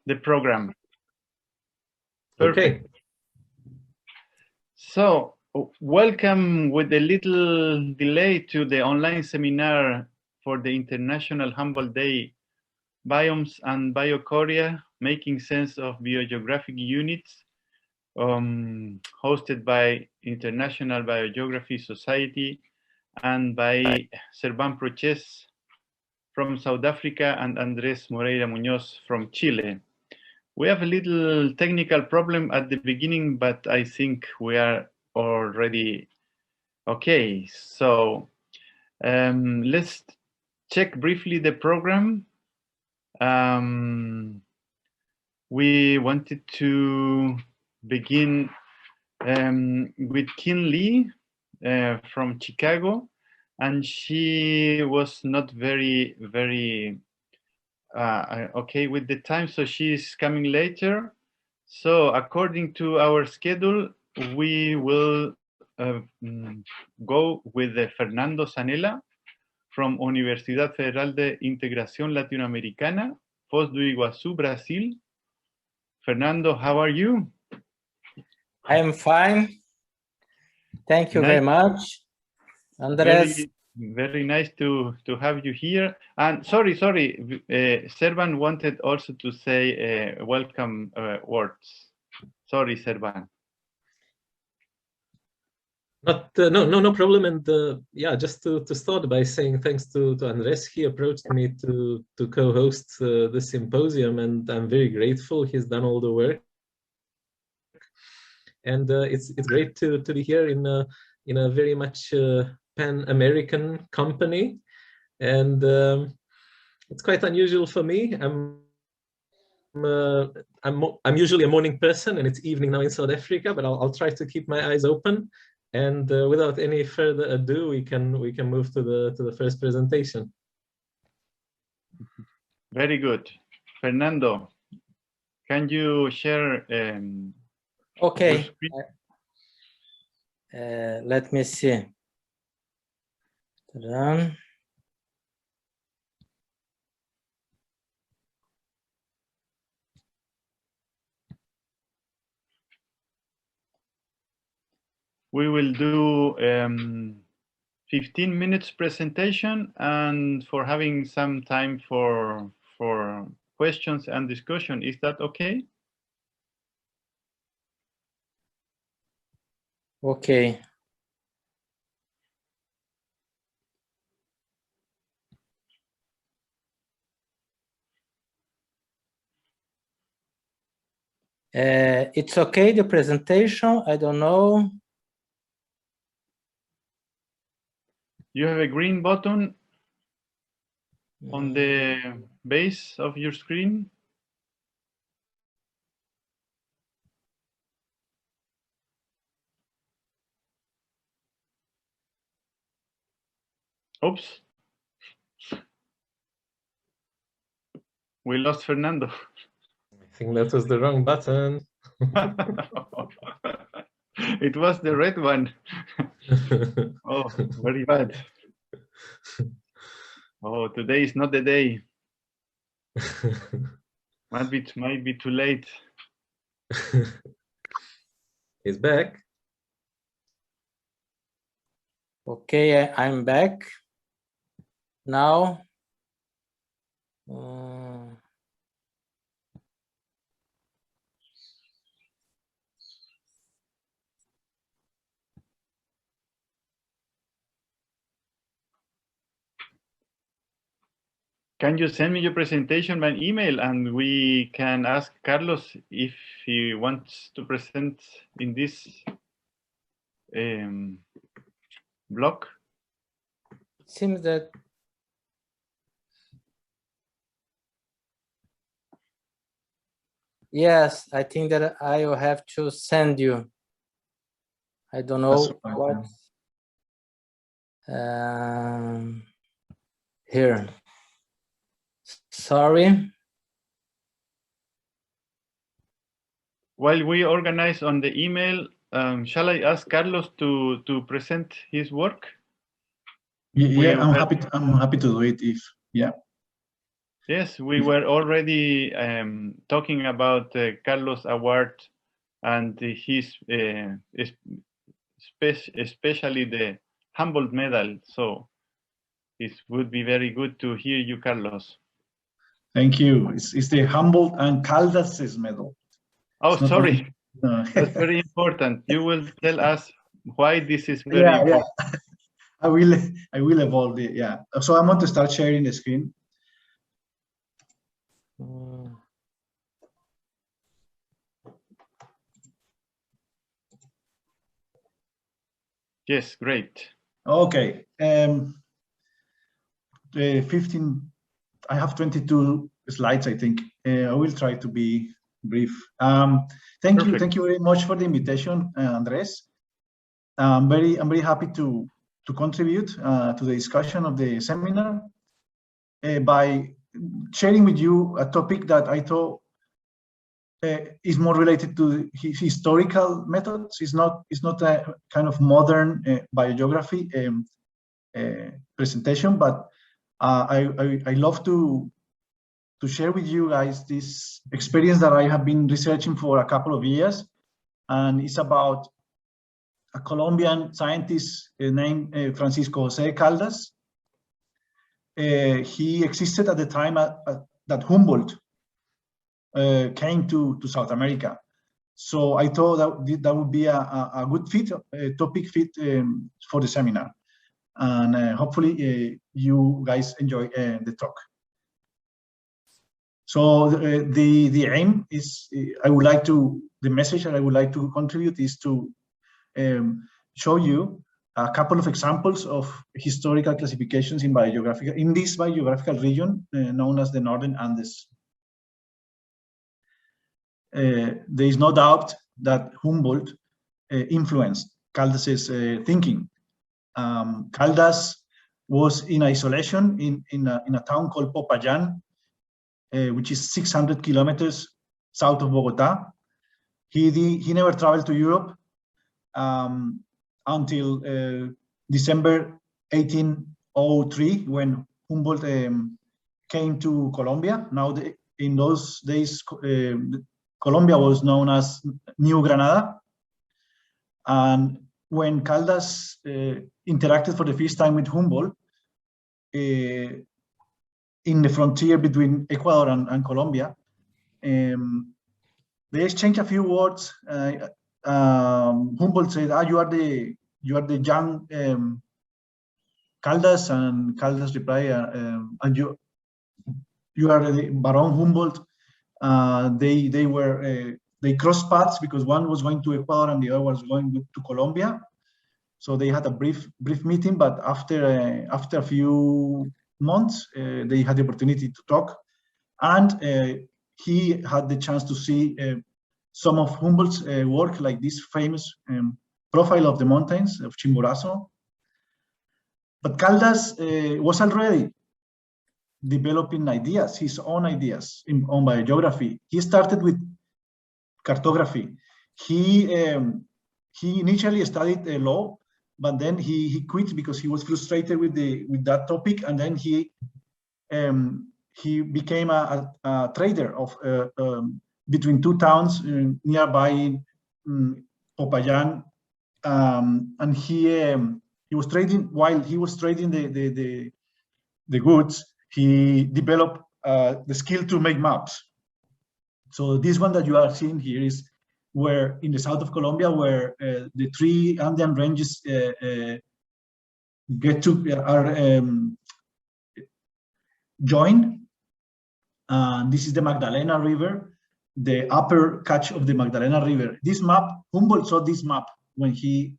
the program. Okay. Perfect. So, welcome with a little delay to the online seminar for the International Humboldt Day, Biomes and Biochoria, Making Sense of Biogeographic Units, hosted by International Biogeography Society and by Serban Proches from South Africa and Andrés Moreira-Muñoz from Chile. We have a little technical problem at the beginning, but I think we are already okay. So let's check briefly the program. We wanted to begin with Qin Li from Chicago, and she was not very okay with the time, so she's coming later. So according to our schedule, we will go with Fernando Zanella from Universidad Federal de Integración Latinoamericana, Foz do Iguaçu, Brazil. Fernando, how are you? I am fine. Thank you very much, Andrés. Very nice to have you here. And sorry, Serban wanted also to say welcome words. Sorry, Serban. No problem. And yeah, just to start by saying thanks to Andrés. He approached me to co-host the symposium, and I'm very grateful. He's done all the work, and it's great to be here in a very much Pan-American company, and it's quite unusual for me. I'm usually a morning person, and it's evening now in South Africa, but I'll try to keep my eyes open. And without any further ado, we can move to the first presentation. Very good, Fernando. Can you share? Okay. Let me see. We will do 15 minutes presentation, and for having some time for questions and discussion. Is that okay? Okay. It's okay, the presentation. I don't know. You have a green button on the base of your screen. Oops. We lost Fernando. I think that was the wrong button. It was the red one. Oh, very bad. Oh, today is not the day. Might be too late. He's back. Okay, I'm back now. Can you send me your presentation by email, and we can ask Carlos if he wants to present in this block? It seems that yes, I think that I will have to send you. I don't know what. Here. Sorry. While we organize on the email, shall I ask Carlos to present his work? Yeah, I'm happy to do it if, yeah. Yes, we were already talking about Carlos Award and his especially the Humboldt medal. So it would be very good to hear you, Carlos. Thank you. It's the Humboldt and Caldas' medal. Oh, sorry. No. That's very important. You will tell us why this is very important. Yeah. I will evolve it. Yeah. So I'm going to start sharing the screen. Yes, great. Okay. 15. I have 22 slides, I think. I will try to be brief. Thank you very much for the invitation, Andres. I'm very happy to contribute to the discussion of the seminar by sharing with you a topic that I thought is more related to historical methods. It's not a kind of modern biogeography presentation, but I love to share with you guys this experience that I have been researching for a couple of years, and it's about a Colombian scientist named Francisco José Caldas. He existed at the time that Humboldt came to South America. So I thought that would be a good topic fit for the seminar. And hopefully you guys enjoy the talk. So the aim is, the message that I would like to contribute is to show you a couple of examples of historical classifications in this biogeographical region known as the Northern Andes. There is no doubt that Humboldt influenced Caldas' thinking. Caldas was in isolation in a town called Popayán, which is 600 kilometers south of Bogota. He never traveled to Europe until December 1803, when Humboldt came to Colombia. Now, in those days, Colombia was known as New Granada. And when Caldas interacted for the first time with Humboldt in the frontier between Ecuador and Colombia, they exchanged a few words. Humboldt said, "You are the young Caldas," and Caldas replied, "And you are the Baron Humboldt." They crossed paths because one was going to Ecuador and the other was going to Colombia. So they had a brief meeting, but after a few months, they had the opportunity to talk, and he had the chance to see some of Humboldt's work, like this famous profile of the mountains of Chimborazo. But Caldas was already developing ideas, his own ideas on biogeography. He started with cartography. He initially studied law, but then he quit because he was frustrated with that topic, and then he became a trader of between two towns nearby Popayán, and he was trading. While he was trading the goods, he developed the skill to make maps. So this one that you are seeing here is where in the south of Colombia, where the three Andean ranges are joined. This is the Magdalena River, the upper catch of the Magdalena River. This map, Humboldt saw this map when he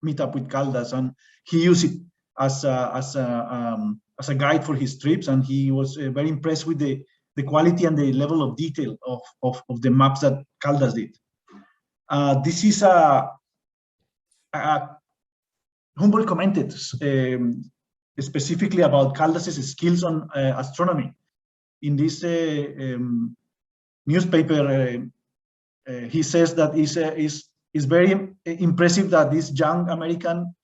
met up with Caldas, and he used it as a guide for his trips, and he was very impressed with the quality and the level of detail of the maps that Caldas did. This is Humboldt commented specifically about Caldas' skills on astronomy. In this newspaper, he says that is very impressive that this young American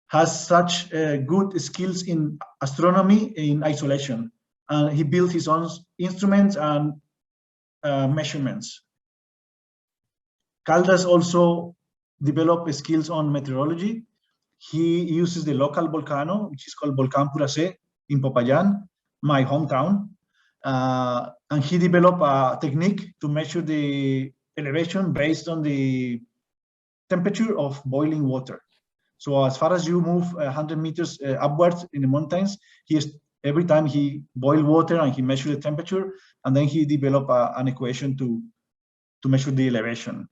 has such good skills in astronomy in isolation, and he built his own instruments and measurements. Caldas also developed skills on meteorology. He uses the local volcano, which is called Volcán Puracé in Popayán, my hometown, and he developed a technique to measure the elevation based on the temperature of boiling water. So as far as you move 100 meters upwards in the mountains, every time he boiled water and he measured the temperature, and then he developed an equation to measure the elevation.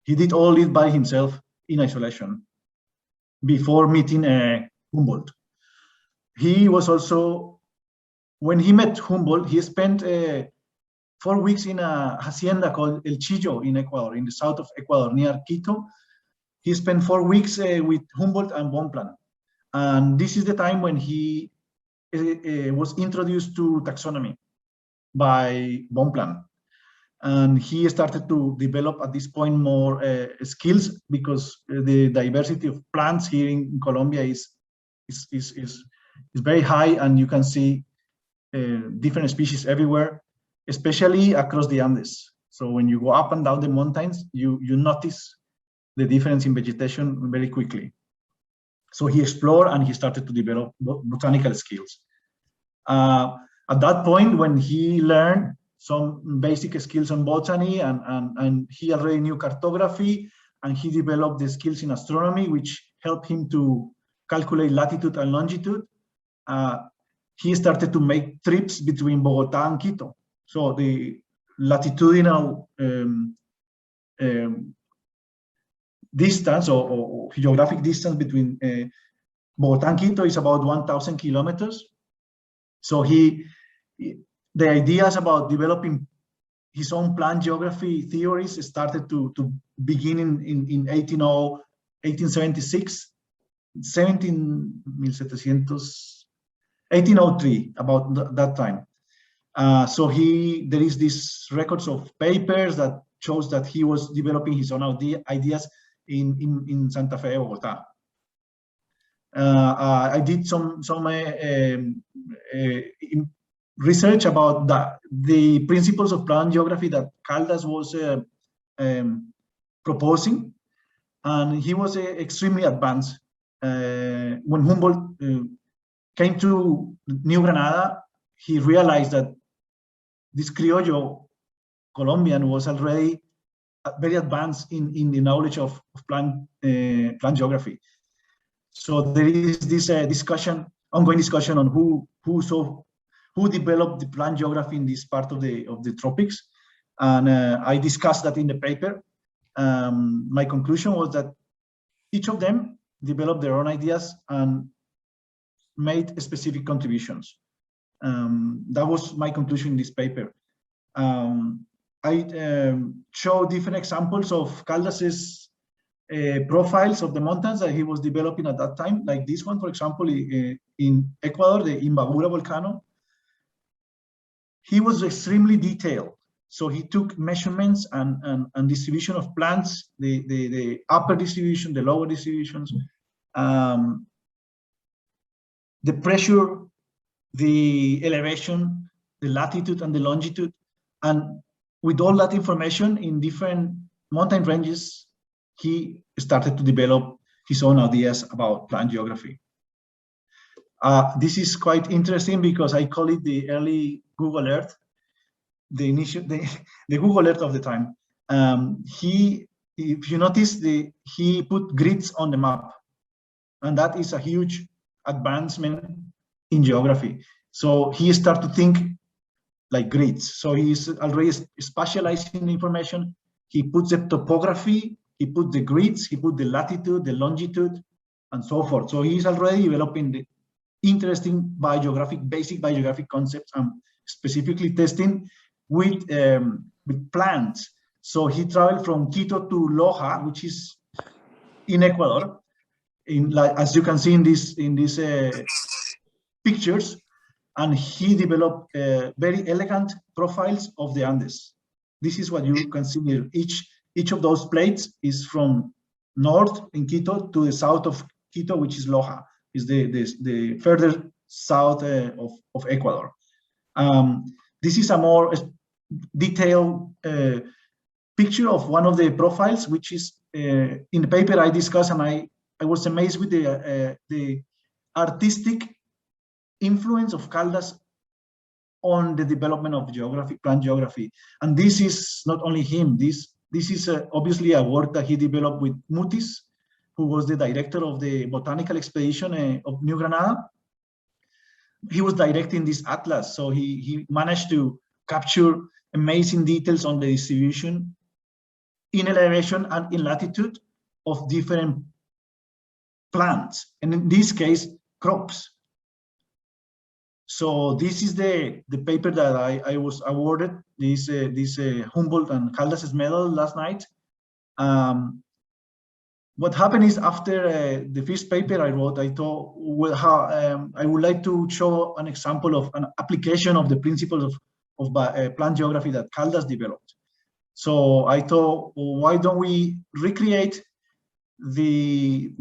He did all it by himself in isolation before meeting Humboldt. He was also, when he met Humboldt, he spent 4 weeks in a hacienda called El Chillo in Ecuador, in the south of Ecuador, near Quito. He spent 4 weeks with Humboldt and Bonpland. And this is the time when he was introduced to taxonomy by Bonpland. And he started to develop at this point more skills, because the diversity of plants here in Colombia is very high, and you can see different species everywhere, especially across the Andes. So when you go up and down the mountains, you notice the difference in vegetation very quickly. So he explored and he started to develop botanical skills. At that point, when he learned some basic skills on botany, and he already knew cartography, and he developed the skills in astronomy, which helped him to calculate latitude and longitude. He started to make trips between Bogotá and Quito. So the latitudinal distance or geographic distance between Bogotá and Quito is about 1,000 kilometers. So the ideas about developing his own plant geography theories started to begin in 1876, 1803, about that time. So there is this records of papers that shows that he was developing his own ideas in Santa Fe, Bogotá. I did some research about the principles of plant geography that Caldas was proposing, and he was extremely advanced. When Humboldt came to New Granada, he realized that this criollo Colombian was already very advanced in the knowledge of plant geography. So there is this ongoing discussion on who developed the plant geography in this part of the tropics, and I discussed that in the paper. My conclusion was that each of them developed their own ideas and made specific contributions. That was my conclusion in this paper. I show different examples of Caldas's profiles of the mountains that he was developing at that time, like this one, for example, in Ecuador, the Imbabura volcano. He was extremely detailed. So he took measurements and distribution of plants, the upper distribution, the lower distributions, the pressure, the elevation, the latitude and the longitude. And with all that information in different mountain ranges, he started to develop his own ideas about plant geography. This is quite interesting because I call it the early Google Earth, the Google Earth of the time. If you notice, he put grids on the map, and that is a huge advancement in geography. So he started to think like grids. So he's already spatializing information. He puts the topography, he put the grids, he put the latitude, the longitude, and so forth. So he's already developing the interesting basic biogeographic concepts, and specifically testing with plants. So he traveled from Quito to Loja, which is in Ecuador, as you can see in these pictures, and he developed very elegant profiles of the Andes. This is what you can see here. Each of those plates is from north in Quito to the south of Quito, which is Loja, is the further south of Ecuador. This is a more detailed picture of one of the profiles, which is in the paper I discussed, and I was amazed with the artistic influence of Caldas on the development of plant geography. And this is not only him, this is obviously a work that he developed with Mutis, who was the director of the botanical expedition of New Granada. He was directing this atlas, so he managed to capture amazing details on the distribution in elevation and in latitude of different plants, and in this case, crops. So this is the paper that I was awarded, this Humboldt and Caldas' medal last night. What happened is, after the first paper I wrote, I thought, well, I would like to show an example of an application of the principles of plant geography that Caldas developed. So I thought, well, why don't we recreate the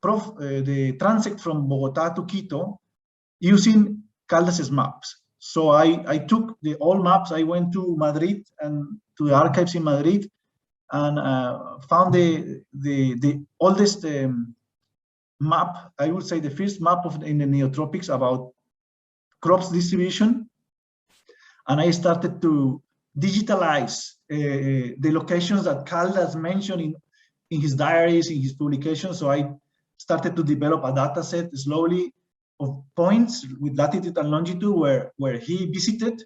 transect from Bogota to Quito using Caldas' maps. So I took the old maps. I went to Madrid and to the archives in Madrid, and found the oldest map, I would say the first map in the neotropics about crops distribution. And I started to digitalize the locations that Caldas mentioned in his diaries, in his publications. So I started to develop a data set slowly of points with latitude and longitude where he visited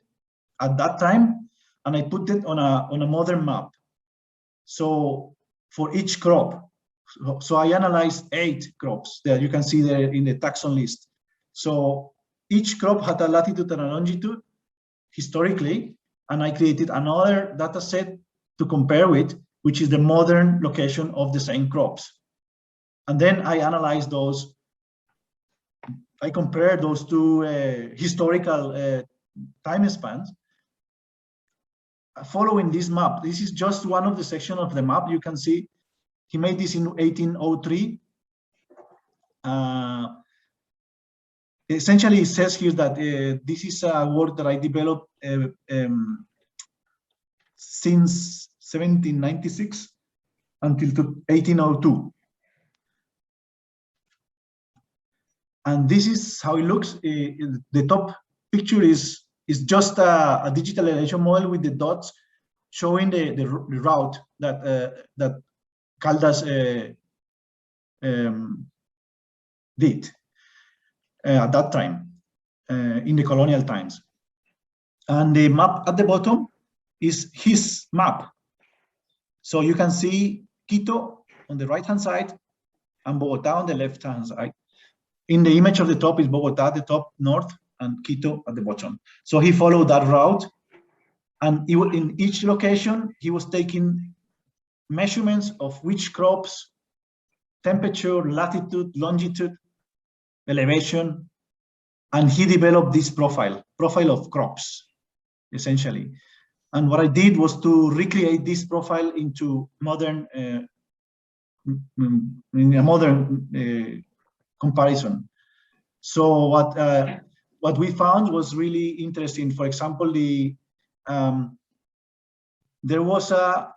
at that time, and I put it on a modern map. So for each crop, so I analyzed 8 crops that you can see there in the taxon list. So each crop had a latitude and a longitude historically, and I created another data set to compare with, which is the modern location of the same crops. And then I analyzed those. I compared those two historical time spans. Following this map, this is just one of the sections of the map. You can see he made this in 1803. Essentially, it says here that this is a work that I developed since 1796 until 1802. And this is how it looks. The top picture is just a digital elevation model with the dots showing the route that Caldas did at that time, in the colonial times. And the map at the bottom is his map. So you can see Quito on the right-hand side and Bogota on the left-hand side. In the image of the top is Bogota at the top north and Quito at the bottom. So he followed that route, and in each location he was taking measurements of which crops, temperature, latitude, longitude, elevation, and he developed this profile of crops, essentially. And what I did was to recreate this profile into modern, in a modern comparison. So what we found was really interesting. For example, there was a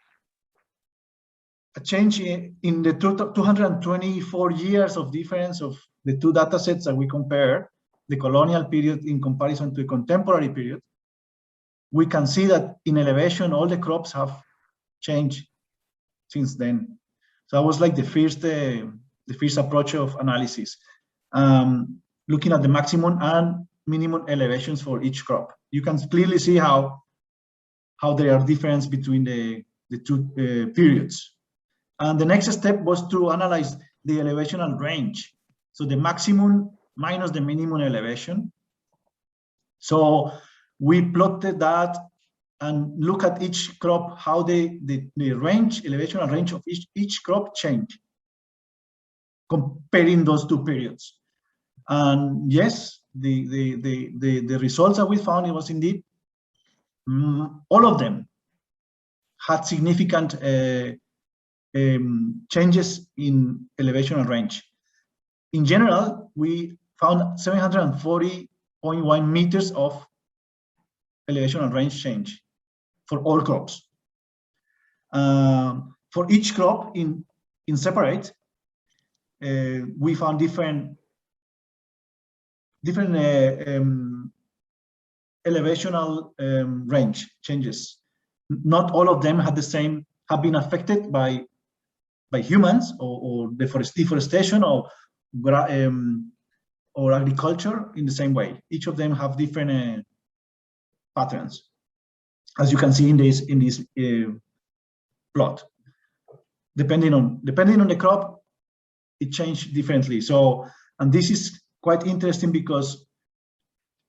change in the 224 years of difference of the two data sets that we compare, the colonial period in comparison to the contemporary period. We can see that in elevation, all the crops have changed since then. So that was like the first approach of analysis, looking at the maximum and minimum elevations for each crop. You can clearly see how there are differences between the two periods. And the next step was to analyze the elevational range. So the maximum minus the minimum elevation. So we plotted that and look at each crop, how the range, elevational range of each crop change, comparing those two periods. And yes, the results that we found, it was indeed all of them had significant changes in elevation and range. In general, we found 740.1 meters of elevation and range change for all crops. For each crop in separate, we found different elevational range changes. Not all of them had the same, have been affected by humans or deforestation or agriculture in the same way. Each of them have different patterns, as you can see in this plot. Depending on the crop, it changed differently. So, and this is quite interesting because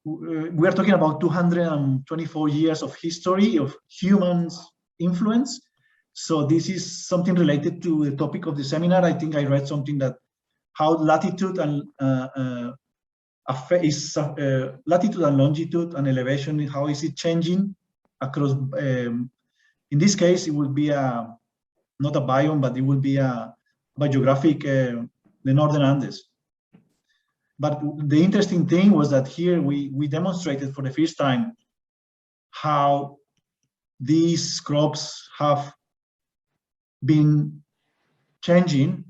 we are talking about 224 years of history of humans' influence. So this is something related to the topic of the seminar. I think I read something that how latitude and latitude and longitude and elevation, how is it changing across? In this case, it would be not a biome, but it would be a biogeographic, the Northern Andes. But the interesting thing was that here we demonstrated for the first time how these crops have been changing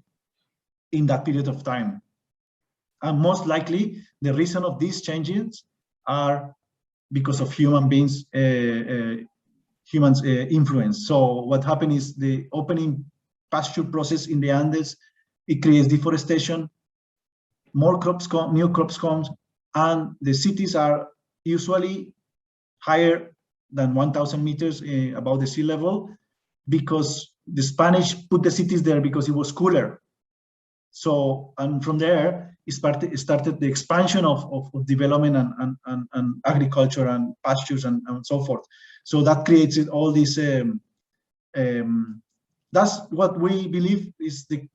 in that period of time. And most likely, the reason of these changes are because of humans' influence. So what happened is the opening pasture process in the Andes, it creates deforestation, more crops come, new crops come, and the cities are usually higher than 1,000 meters above the sea level, because the Spanish put the cities there because it was cooler. So, and from there, it started the expansion of development and agriculture and pastures and so forth. So that creates all these, that's what we believe is the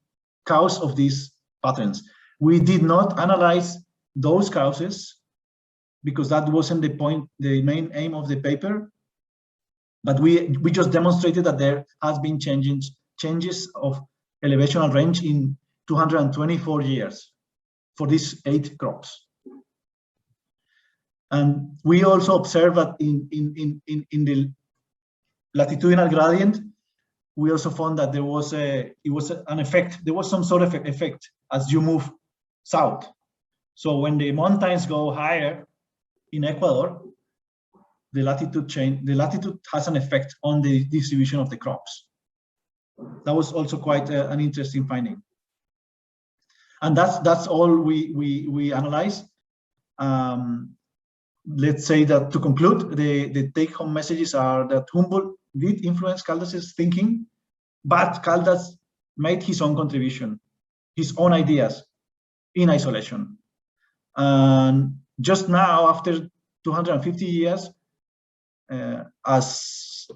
cause of these patterns. We did not analyze those causes because that wasn't the point, the main aim of the paper. But we just demonstrated that there has been changes of elevation and range in 224 years for these 8 crops. And we also observed that in the latitudinal gradient, we also found that there was an effect. There was some sort of effect as you move south. So when the mountains go higher in Ecuador, the latitude has an effect on the distribution of the crops. That was also quite an interesting finding. And that's all we analyzed. Let's say that to conclude, the take-home messages are that Humboldt did influence Caldas's thinking, but Caldas made his own contribution, his own ideas in isolation. And just now, after 250 years, as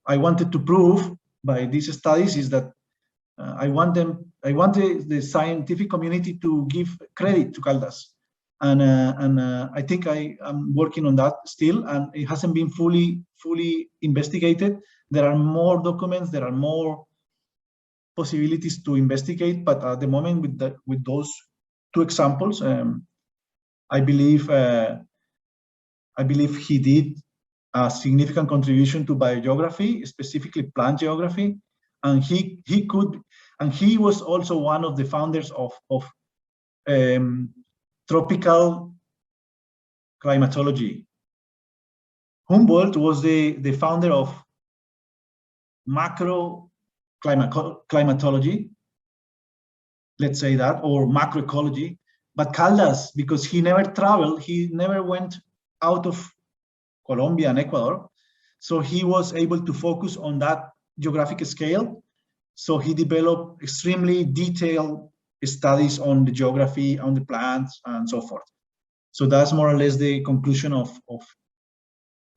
I wanted to prove by these studies, is that I want the scientific community to give credit to Caldas. And I think I am working on that still, and it hasn't been fully investigated. There are more documents, there are more possibilities to investigate, but at the moment with those 2 examples, I believe he did a significant contribution to biogeography, specifically plant geography, and he was also one of the founders of tropical climatology. Humboldt was the founder of macro climatology, let's say that, or macroecology. But Caldas, because he never traveled, he never went out of Colombia and Ecuador, so he was able to focus on that geographic scale. So he developed extremely detailed studies on the geography, on the plants, and so forth. So that's more or less the conclusion of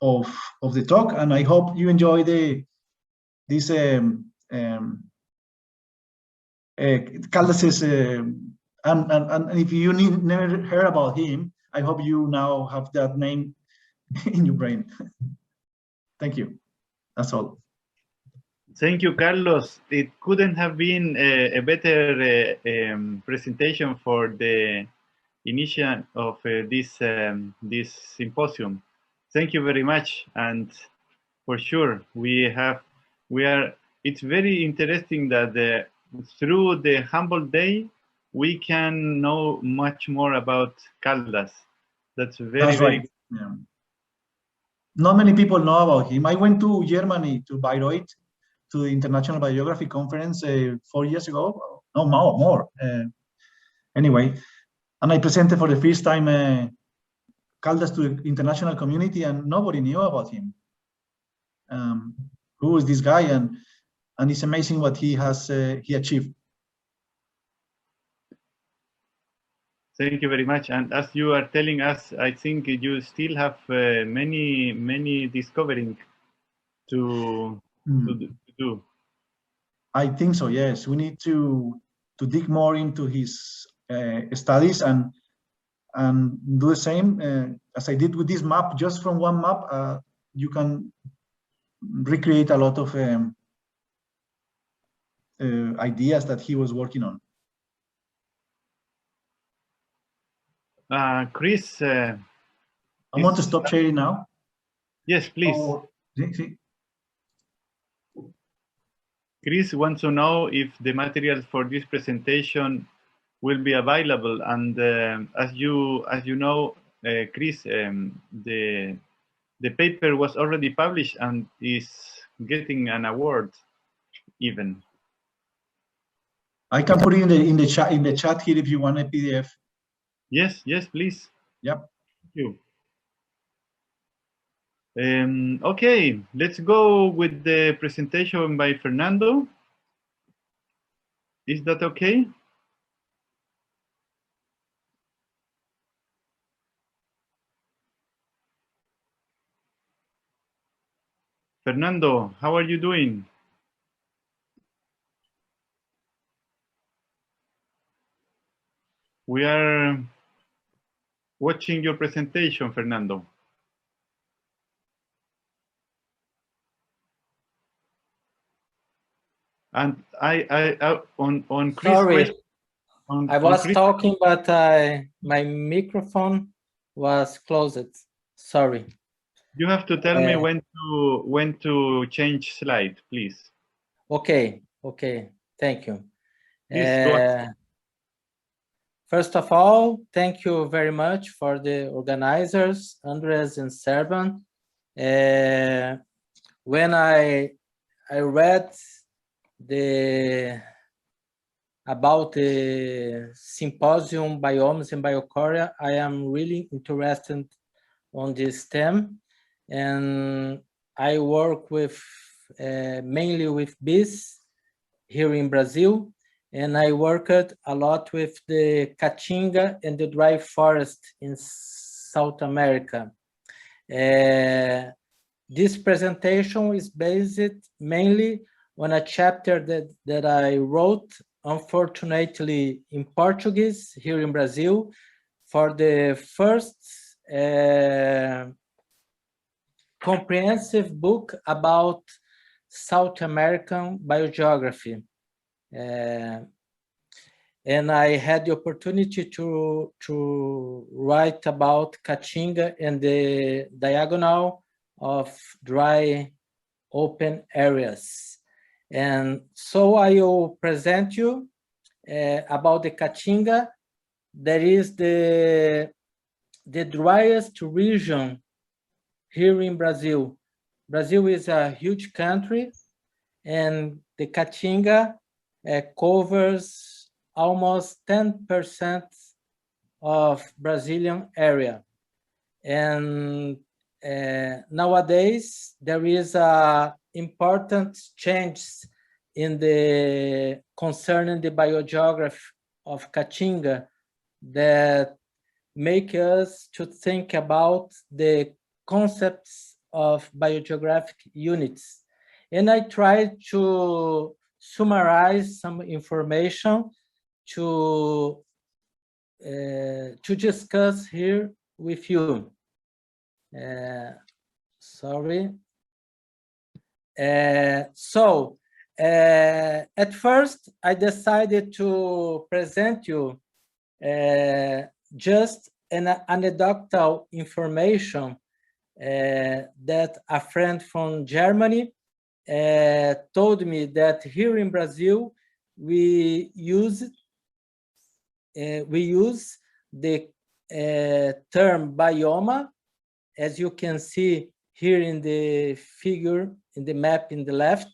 the talk, and I hope you enjoy this Caldas's and if you never heard about him, I hope you now have that name in your brain. Thank you. That's all. Thank you, Carlos. It couldn't have been a better presentation for the initial of this symposium. Thank you very much, and for sure it's very interesting that through the Humboldt Day we can know much more about Caldas. That's very right. Yeah. Not many people know about him. I went to Germany, to Bayreuth, to the International Biogeography Conference 4 years ago. No, more. Anyway, and I presented for the first time Caldas to the international community, and nobody knew about him. Who is this guy? And it's amazing what he has he achieved. Thank you very much. And as you are telling us, I think you still have many discovering to do. I think so. Yes, we need to dig more into his studies and do the same as I did with this map. Just from one map, you can recreate a lot of ideas that he was working on. Chris, I want to stop sharing now. Yes, please. Chris wants to know if the materials for this presentation will be available, and as you know, Chris, the paper was already published and is getting an award even. I can put it in the chat here if you want a PDF. Yes, please. Yep. Thank you. Okay, let's go with the presentation by Fernando. Is that okay? Fernando, how are you doing? We are watching your presentation, Fernando. And on Chris' Sorry, question, I was talking, but my microphone was closed. Sorry. You have to tell me when to change slide, please. Okay. Thank you. Please go ahead. First of all, thank you very much for the organizers, Andrés and Serban. When I read about the symposium Biomes and Biochoria, I am really interested on this theme, and I work with mainly with bees here in Brazil, and I worked a lot with the Caatinga and the dry forest in South America. This presentation is based mainly on a chapter that I wrote, unfortunately in Portuguese here in Brazil, for the first comprehensive book about South American biogeography. And I had the opportunity to write about Caatinga and the diagonal of dry open areas. And so I will present you about the Caatinga. That is the driest region here in Brazil. Brazil is a huge country, and the Caatinga covers almost 10% of Brazilian area. And nowadays there is a important changes in the concerning the biogeography of Caatinga that make us to think about the concepts of biogeographic units. And I tried to summarize some information to discuss here with you. Sorry. So at first, I decided to present you just an anecdotal information that a friend from Germany told me that here in Brazil, we use the term bioma, as you can see here in the figure, in the map in the left,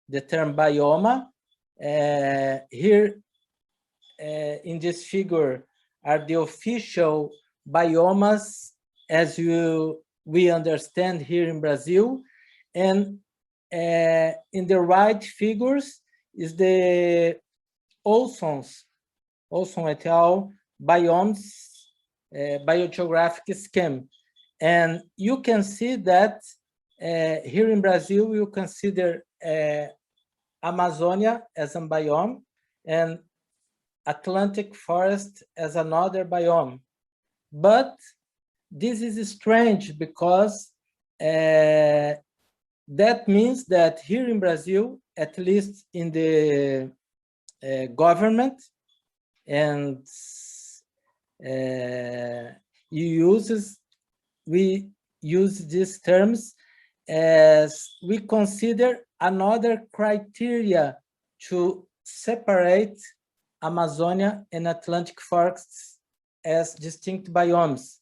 the term bioma. Here in this figure are the official biomas as we understand here in Brazil. And in the right figures is the Olson et al. Biomes biogeographic scheme. And you can see that here in Brazil, you consider Amazonia as a biome and Atlantic forest as another biome. But this is strange because that means that here in Brazil, at least in the government, and we use these terms as we consider another criteria to separate Amazonia and Atlantic forests as distinct biomes.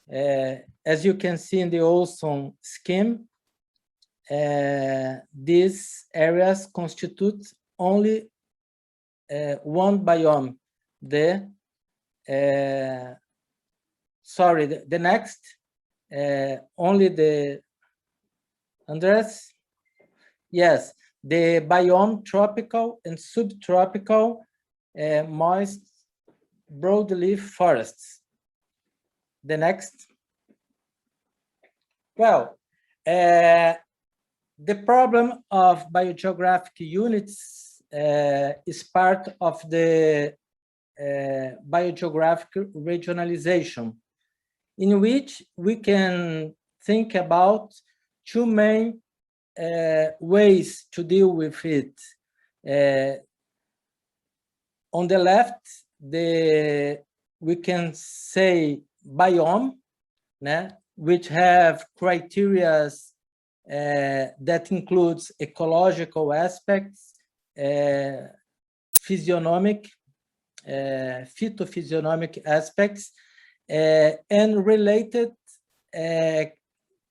As you can see in the Olson scheme, these areas constitute only one biome. The next, only the Andrés. Yes, the biome tropical and subtropical moist broadleaf forests. The next. Well, the problem of biogeographic units is part of the biogeographic regionalization, in which we can think about two main ways to deal with it. On the left, we can say biome, which have criteria that includes ecological aspects, physiognomic, phytophysiognomic aspects, and related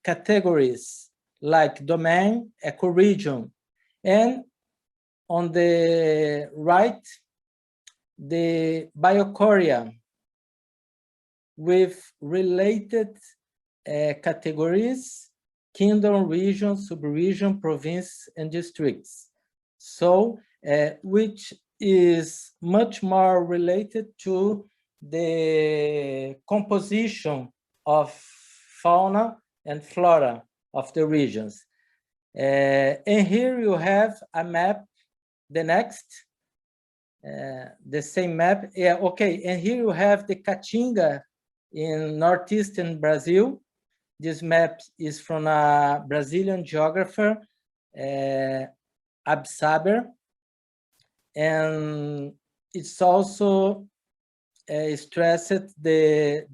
categories like domain, ecoregion. And on the right, the Biochoria with related categories, kingdom, region, subregion, province, and districts. So, which is much more related to the composition of fauna and flora of the regions. And here you have a map, the next, the same map. Yeah, okay, and here you have the Caatinga in northeastern Brazil. This map is from a Brazilian geographer, Absaber, and it's also stressed the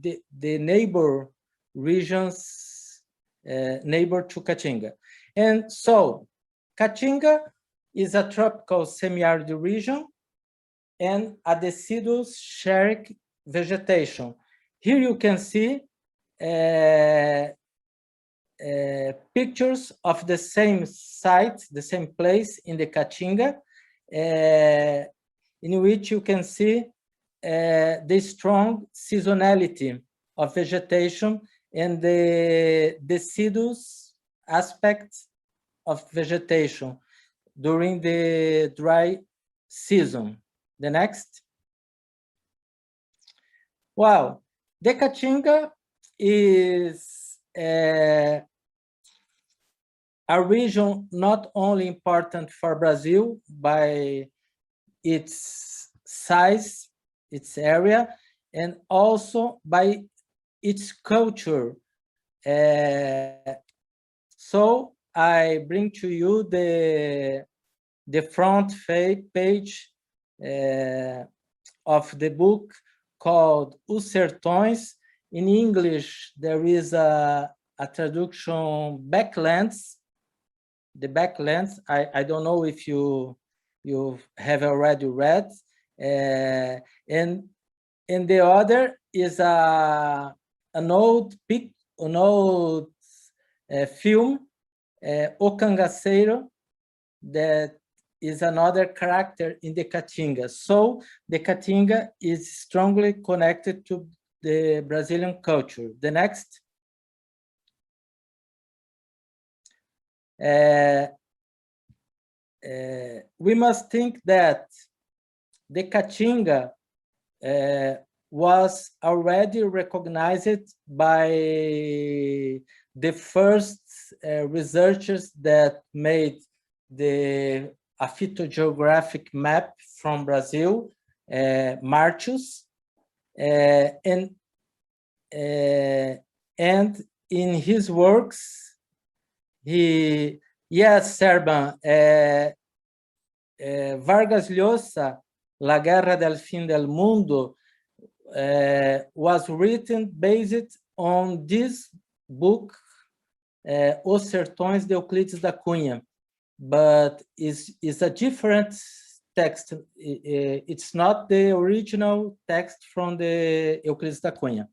neighbor regions, neighbor to Caatinga. And so Caatinga is a tropical semi-arid region and a deciduous xeric vegetation. Here you can see pictures of the same site, the same place in the Caatinga, in which you can see the strong seasonality of vegetation and the deciduous aspect of vegetation during the dry season. The next. Wow, the Caatinga is a region not only important for Brazil by its size, its area, and also by its culture. So I bring to you the the front page of the book called Os Sertões. In English, there is a traduction, Backlands. The Backlands, I don't know if you have already read. And the other is an old film, O Cangaceiro, that is another character in the Caatinga. So the Caatinga is strongly connected to the Brazilian culture. The next. We must think that the Caatinga was already recognized by the first researchers that made a phytogeographic map from Brazil, Martius, and in his works, Serban, Vargas Llosa, La Guerra del Fin del Mundo, was written based on this book, Os Sertões de Euclides da Cunha, but is a different text. It's not the original text from the Euclides da Cunha,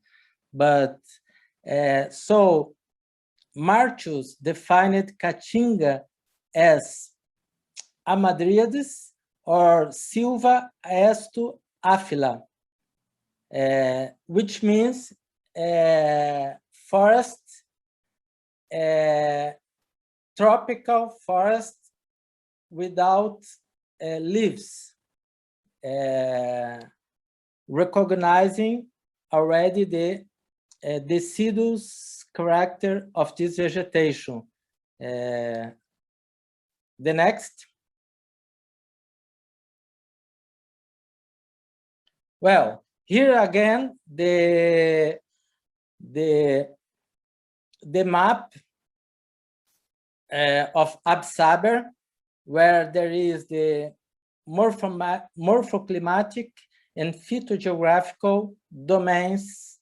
but so Martius defined Caatinga as Hamadríades or Silva Estu Afila, which means forest, tropical forest without leaves, recognizing already the deciduous character of this vegetation. The next. Well, here again, the map of Absaber, where there is the morphoclimatic and phytogeographical domains.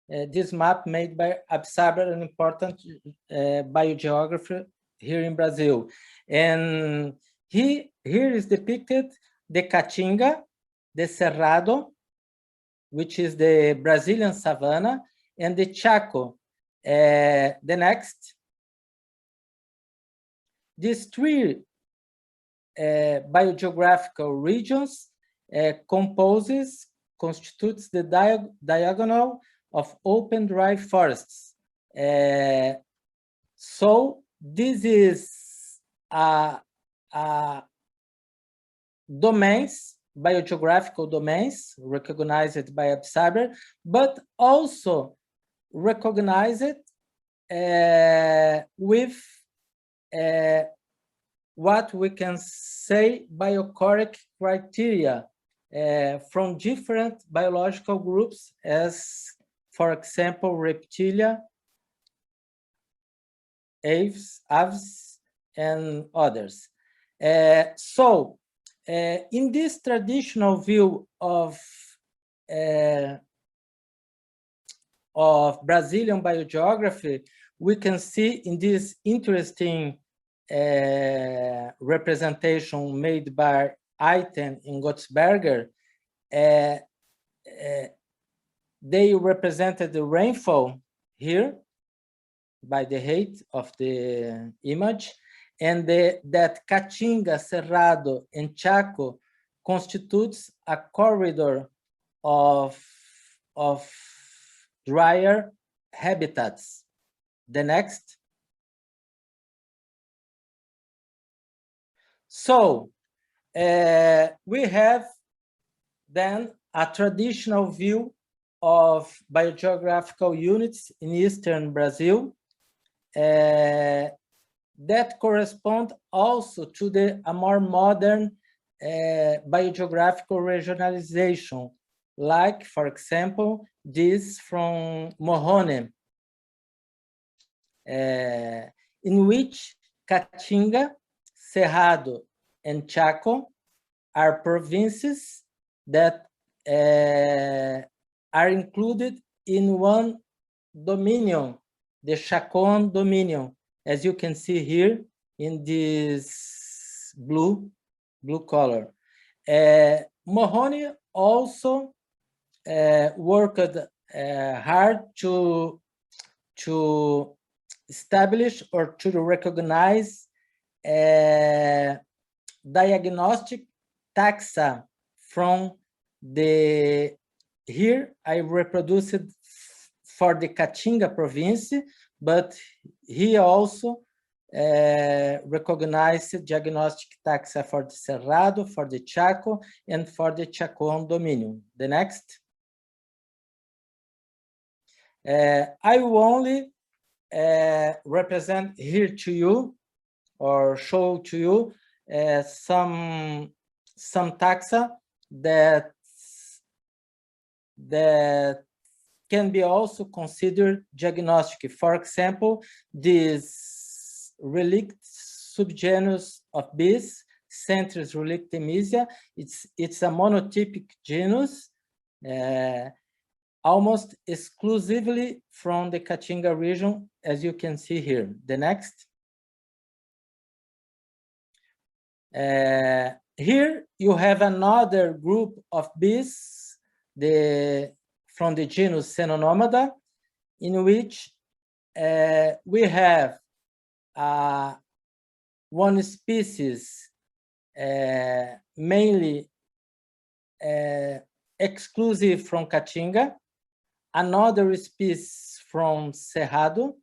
This map made by Absaber, an important biogeographer here in Brazil. And here is depicted the Caatinga, the Cerrado, which is the Brazilian savanna, and the Chaco. The next. These three biogeographical regions constitutes the diagonal of open dry forests. So this is domains, biogeographical domains recognized by Absaber, but also recognized with what we can say biochoric criteria from different biological groups, as for example, reptilia, aves, and others. So in this traditional view of Brazilian biogeography, we can see in this interesting representation made by Eiten and Gottsberger, they represented the rainfall here by the height of the image, and that Caatinga, Cerrado, and Chaco constitutes a corridor of drier habitats. The next. So we have then a traditional view of biogeographical units in Eastern Brazil that correspond also to a more modern biogeographical regionalization, like, for example, this from Morrone, in which Caatinga, Cerrado, and Chaco are provinces that are included in one dominion, the Chacon dominion, as you can see here in this blue color. Mahoney also worked hard to establish or to recognize diagnostic taxa from the, here I reproduced it for the Caatinga province, but he also recognized diagnostic taxa for the Cerrado, for the Chaco, and for the Chacon Dominion. The next. I will only represent here to you, or show to you some taxa that can be also considered diagnostic. For example, this relict subgenus of bees, Centris relictimisia, it's a monotypic genus, almost exclusively from the Caatinga region, as you can see here. The next. Here you have another group of bees from the genus Cenonomada, in which we have one species mainly exclusive from Caatinga, another species from Cerrado,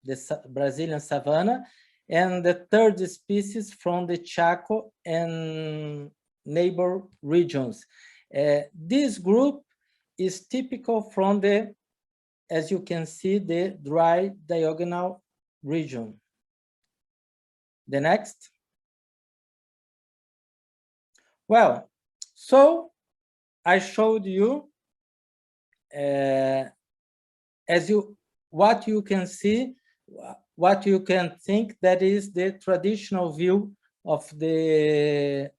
the Brazilian savanna, and the third species from the Chaco and neighbor regions. This group is typical from the, as you can see, the dry diagonal region. The next. Well, so I showed you what you can see, what you can think that is the traditional view of the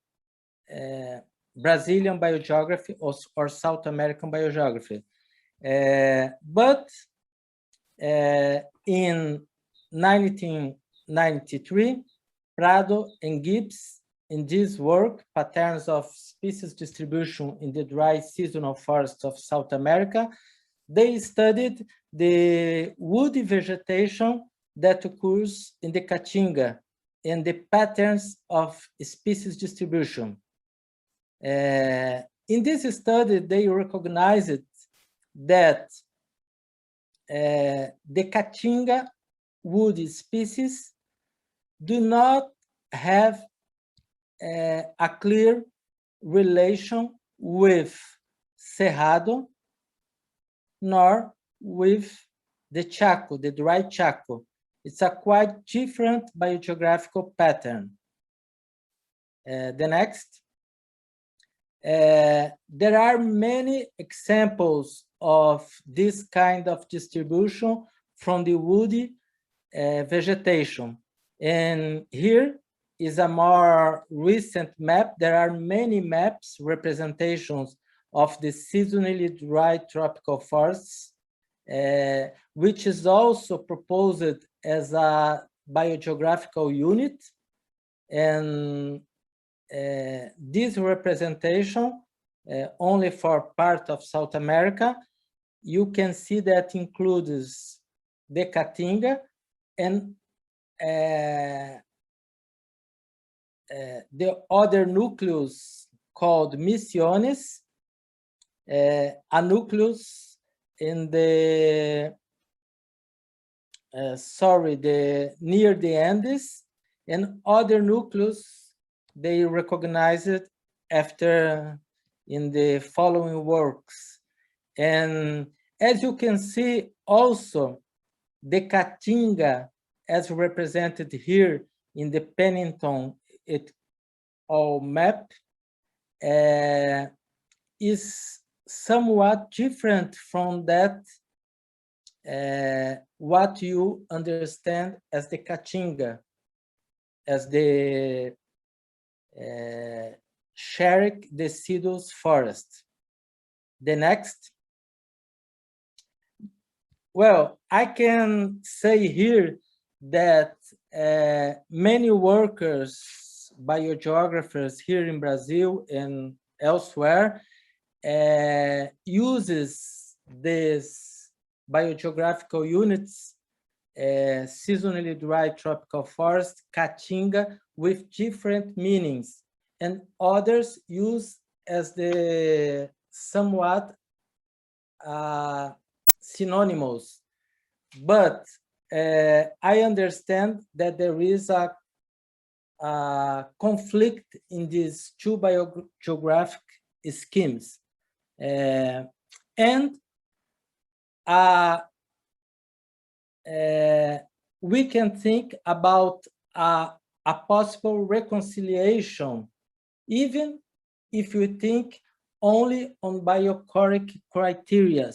Brazilian biogeography or South American biogeography. But in 1993, Prado and Gibbs, in this work, Patterns of Species Distribution in the Dry Seasonal Forests of South America, they studied the woody vegetation that occurs in the Caatinga and the patterns of species distribution. In this study, they recognized that the Caatinga woody species do not have a clear relation with Cerrado, nor with the Chaco, the dry Chaco. It's a quite different biogeographical pattern. The next. There are many examples of this kind of distribution from the woody vegetation. And here is a more recent map. There are many maps, representations of the seasonally dry tropical forests, which is also proposed as a biogeographical unit. And this representation, only for part of South America, you can see that includes the Caatinga and the other nucleus called Misiones, a nucleus in the near the Andes, and other nucleus they recognize it after in the following works. And as you can see also, the Caatinga, as represented here in the Pennington et al. Map, is somewhat different from that what you understand as the Caatinga, as the xeric deciduous forest. The next. Well, I can say here that many workers, biogeographers here in Brazil and elsewhere, uses these biogeographical units, seasonally dry tropical forest, caatinga, with different meanings, and others use as the somewhat synonymous. But I understand that there is a conflict in these two biogeographic schemes. And we can think about a possible reconciliation, even if you think only on biochoric criteria,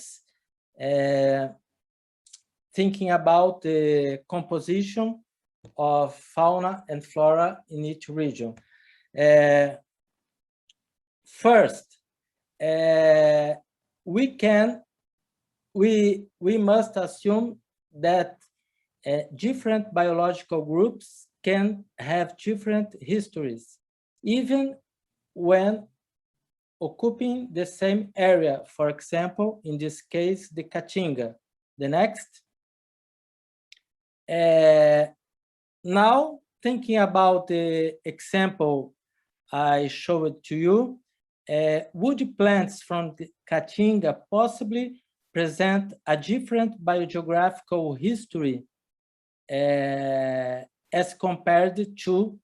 thinking about the composition of fauna and flora in each region. First, we must assume that different biological groups can have different histories, even when occupying the same area. For example, in this case, the caatinga. The next. Now, thinking about the example I showed to you, wood plants from the caatinga possibly present a different biogeographical history as compared to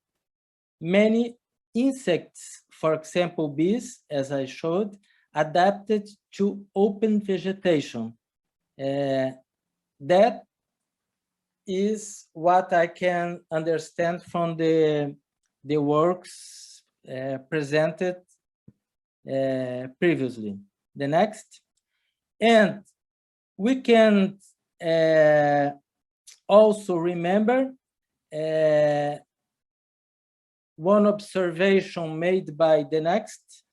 many insects, for example, bees, as I showed, adapted to open vegetation. That is what I can understand from the works presented previously. The next. And we can also remember one observation made by the next.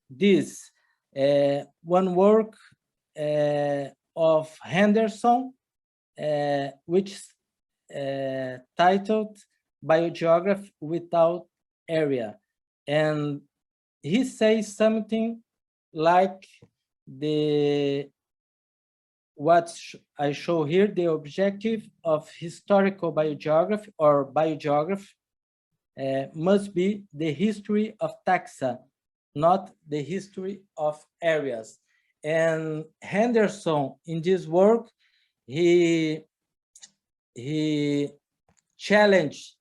This one work of Henderson, which titled Biogeography Without Area. And he says something like what I show here, the objective of historical biogeography or biogeography must be the history of taxa, not the history of areas. And Henderson, in this work, he challenged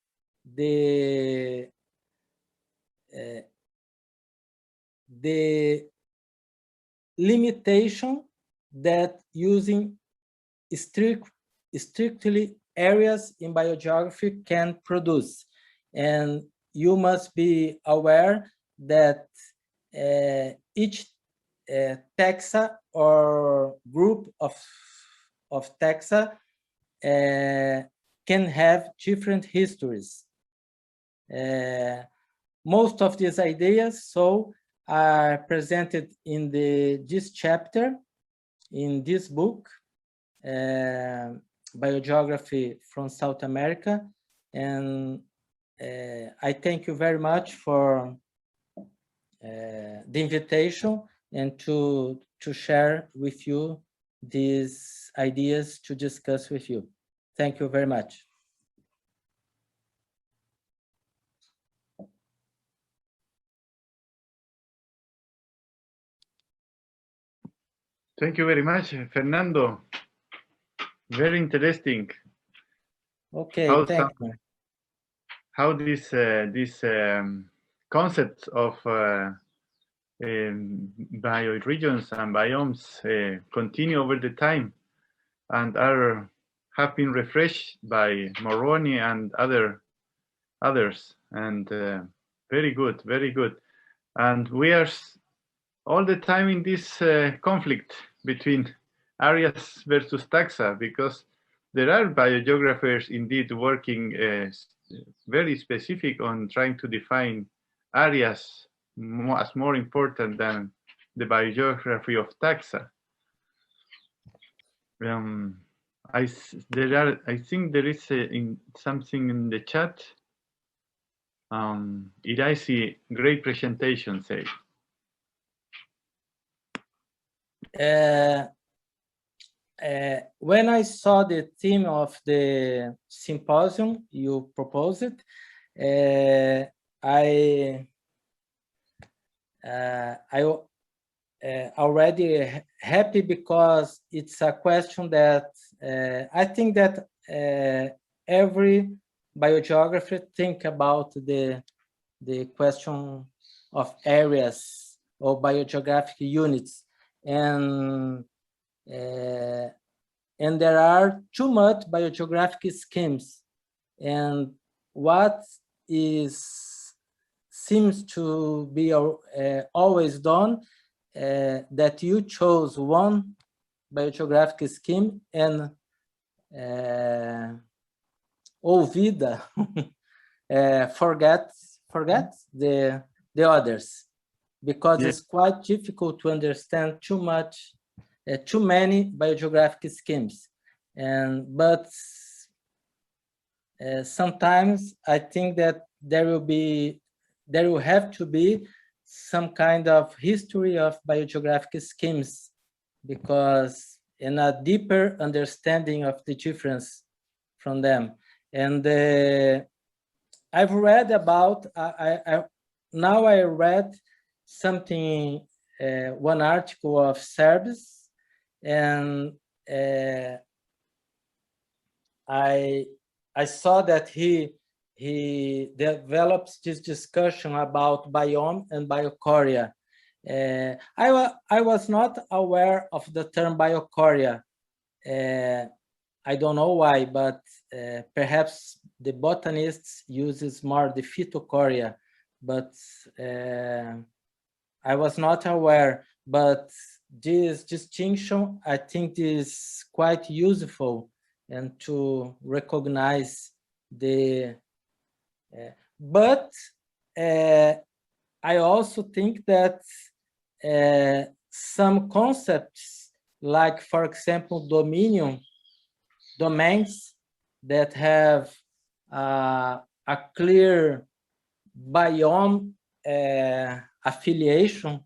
the limitation that using strictly areas in biogeography can produce. And you must be aware that each taxa or group of taxa can have different histories. Most of these ideas are presented in this chapter, in this book, Biogeography from South America. And I thank you very much for the invitation and to share with you these ideas to discuss with you. Thank you very much. Thank you very much, Fernando. Very interesting. Okay, thank you. How this concept of bioregions and biomes continue over the time and have been refreshed by Moroni and others, and very good, very good. And we are all the time in this conflict between areas versus taxa, because there are biogeographers indeed working very specific on trying to define areas as more important than the biogeography of taxa. I think there is something in the chat. Iraisi, great presentation, say. When I saw the theme of the symposium you proposed, I already happy because it's a question that I think that every biogeographer think about the question of areas or biogeographic units, and there are too much biogeographic schemes, and what seems to be always done, that you chose one biogeographic scheme and olvida, forget the others, because it's quite difficult to understand too many biogeographic schemes, but sometimes I think that there will have to be some kind of history of biogeographic schemes, because in a deeper understanding of the difference from them. And I've read about, now I read something, one article of Serbs, and I saw that he develops this discussion about biome and biochoria. I was not aware of the term biochoria. I don't know why, but perhaps the botanists uses more the phytochoria, but I was not aware. But this distinction, I think, is quite useful, and to recognize the. But I also think that some concepts, like, for example, domains that have a clear biome affiliation.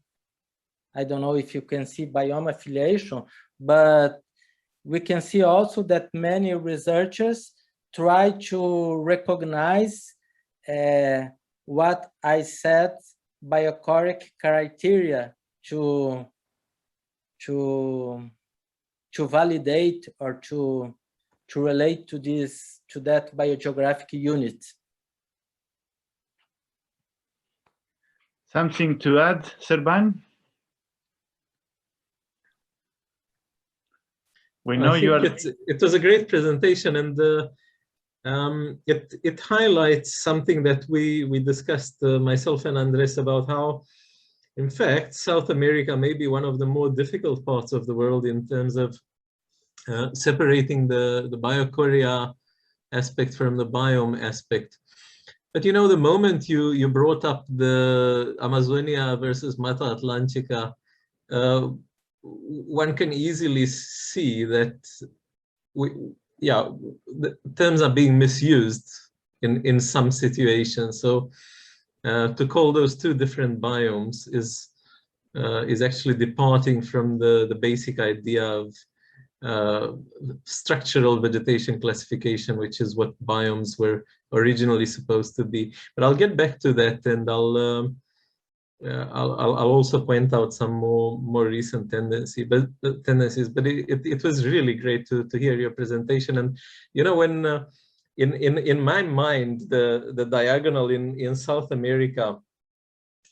I don't know if you can see biome affiliation, but we can see also that many researchers try to recognize what I said, biochoric criteria to validate or to relate to that biogeographic unit. Something to add, Serban? We know you are. It was a great presentation, and it highlights something that we discussed, myself and Andrés, about how, in fact, South America may be one of the more difficult parts of the world in terms of separating the biochoria aspect from the biome aspect. But you know, the moment you brought up the Amazonia versus Mata Atlântica, one can easily see that the terms are being misused in some situations. So to call those two different biomes is actually departing from the basic idea of structural vegetation classification, which is what biomes were originally supposed to be. But I'll get back to that, and I'll also point out some more recent tendencies. But it was really great to hear your presentation. And you know, when in my mind, the diagonal in South America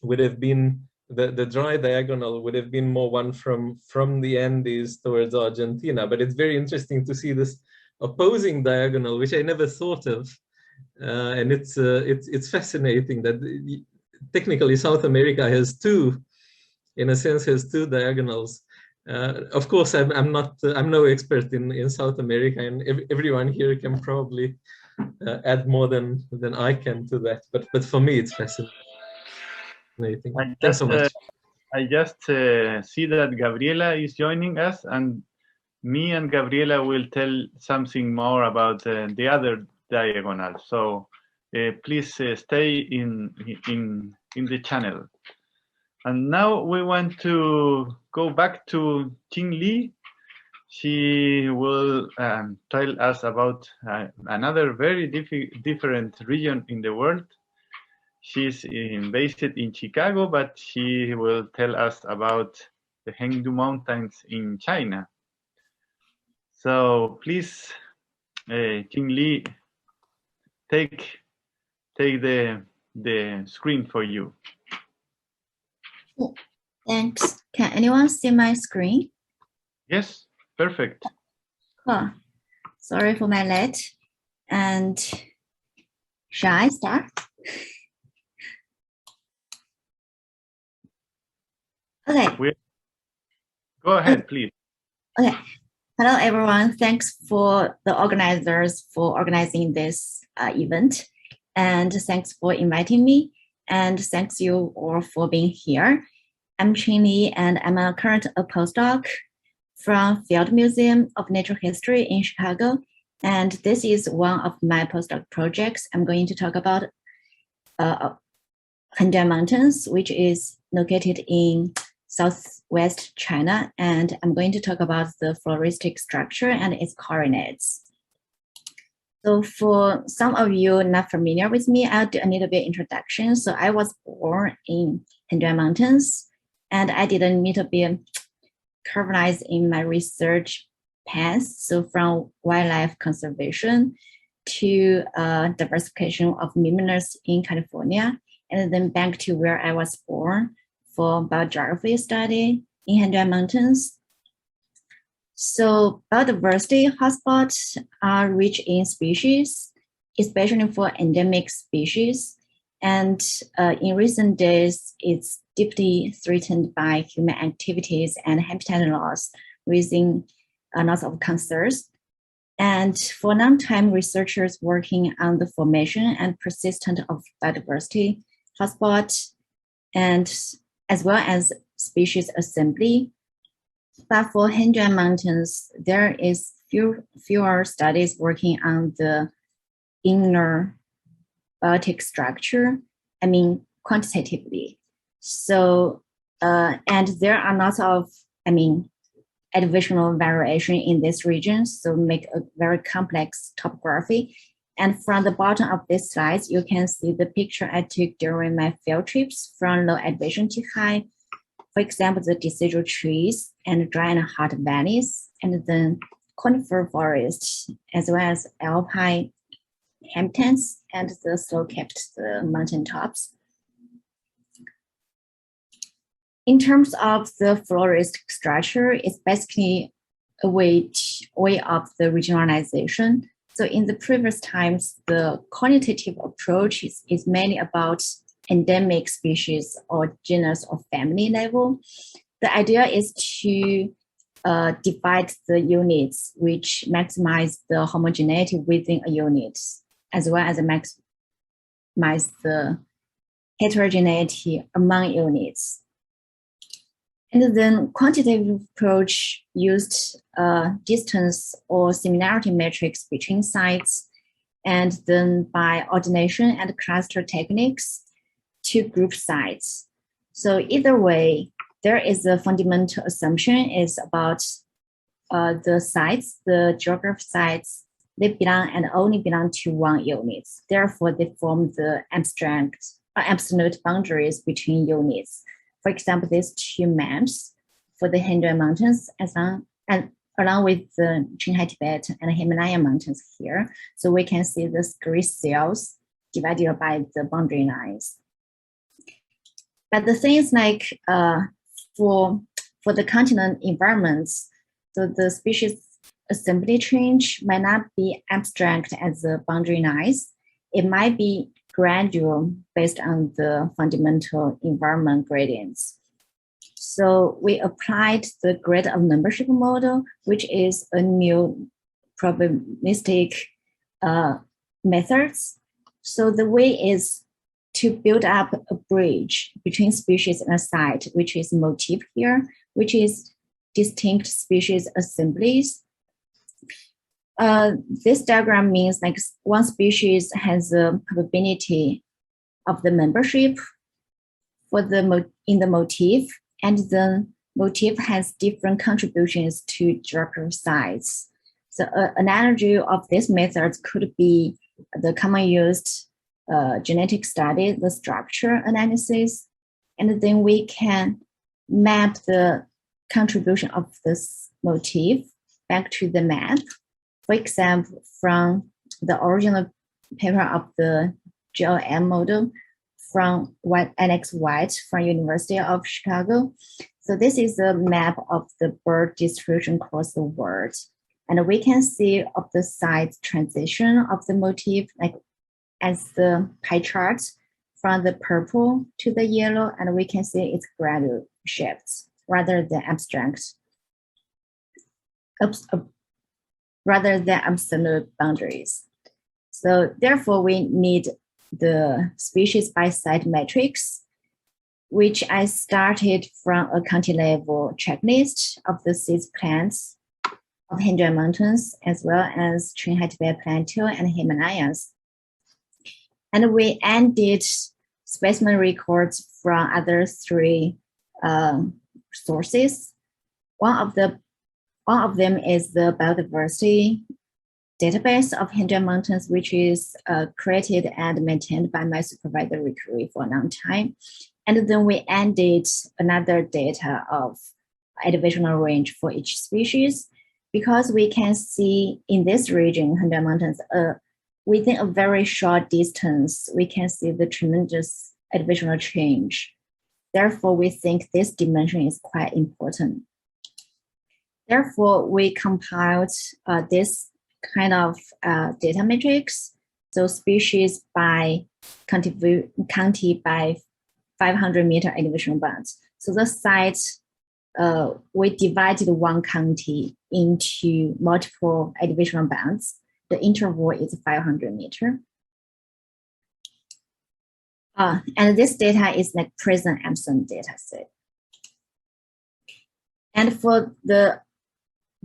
would have been the dry diagonal would have been more one from the Andes towards Argentina. But it's very interesting to see this opposing diagonal, which I never thought of, and it's fascinating that technically South America has two diagonals. Of course, I'm no expert in South America, and everyone here can probably add more than I can to that. But for me, it's fascinating. Thanks so much. I just see that Gabriela is joining us, and me and Gabriela will tell something more about the other diagonal. So please stay in the channel. And now we want to go back to Qin Li. She will tell us about another very different region in the world. She's based in Chicago, but she will tell us about the Hengdu Mountains in China. So please, Qin Li, take the screen for you. Thanks. Can anyone see my screen? Yes, perfect. Cool. Sorry for my late. And shall I start? Okay. Go ahead, please. Okay. Hello, everyone. Thanks for the organizers for organizing this event. And thanks for inviting me. And thanks you all for being here. I'm Qin Li, and I'm a current postdoc from Field Museum of Natural History in Chicago. And this is one of my postdoc projects. I'm going to talk about Hengdu Mountains, which is located in southwest China. And I'm going to talk about the floristic structure and its coordinates. So for some of you not familiar with me, I'll do a little bit introduction. So I was born in Hengdu Mountains, and I didn't need to be carved in my research path. So from wildlife conservation to diversification of mimosas in California, and then back to where I was born for biogeography study in Hengdu Mountains. So biodiversity hotspots are rich in species, especially for endemic species. And in recent days, it's deeply threatened by human activities and habitat loss, raising lots of concerns. And for a long time, researchers working on the formation and persistence of biodiversity hotspots, and as well as species assembly. But for Hengdu Mountains, there is fewer studies working on the inner biotic structure, I mean, quantitatively. So, and there are lots of, elevational variation in this region, so make a very complex topography. And from the bottom of this slide, you can see the picture I took during my field trips from low elevation to high. For example, the decidual trees and dry and hot valleys, and then conifer forests, as well as alpine habitats and the snow-capped mountain tops. In terms of the floristic structure, it's basically a way of the regionalization. So in the previous times, the quantitative approach is mainly about endemic species or genus or family level. The idea is to divide the units which maximize the homogeneity within a unit, as well as maximize the heterogeneity among units. And then quantitative approach used distance or similarity metrics between sites, and then by ordination and cluster techniques to group sites. So either way, there is a fundamental assumption is about the sites, the geographic sites, they belong and only belong to one unit. Therefore, they form the abstract or absolute boundaries between units. For example, these two maps for the Hengdu Mountains along with the Qinghai Tibet and Himalaya Mountains here. So we can see the grid cells divided by the boundary lines. But the thing is like for the continent environments, so the species assembly change might not be abstract as the boundary lines. It might be gradual based on the fundamental environment gradients. So we applied the grade of membership model, which is a new probabilistic methods. So the way is to build up a bridge between species and a site, which is motif here, which is distinct species assemblies. This diagram means like one species has a probability of the membership for the in the motif, and the motif has different contributions to geographical sites. So an analogy of this method could be the common used genetic study, the structure analysis, and then we can map the contribution of this motif back to the map. For example, from the original paper of the GLM model from Alex White from University of Chicago. So this is a map of the bird distribution across the world. And we can see of the site transition of the motif, like as the pie chart from the purple to the yellow, and we can see its gradual shifts rather than abstract, rather than absolute boundaries. So therefore, we need the species by site matrix, which I started from a county level checklist of the seed plants of Hindu Mountains, as well as Trinidad Plateau and Himalayas. And we ended specimen records from other three sources. One of them is the biodiversity database of Hindu Mountains, which is created and maintained by my supervisor Ricky for a long time. And then we added another data of elevational range for each species, because we can see in this region, Hindu Mountains, within a very short distance, we can see the tremendous elevational change. Therefore, we think this dimension is quite important. Therefore, we compiled this kind of data matrix. So species by county by 500 meter elevation bands. So the site, we divided one county into multiple elevation bands. The interval is 500 meter. And this data is like present absent data set. And for the,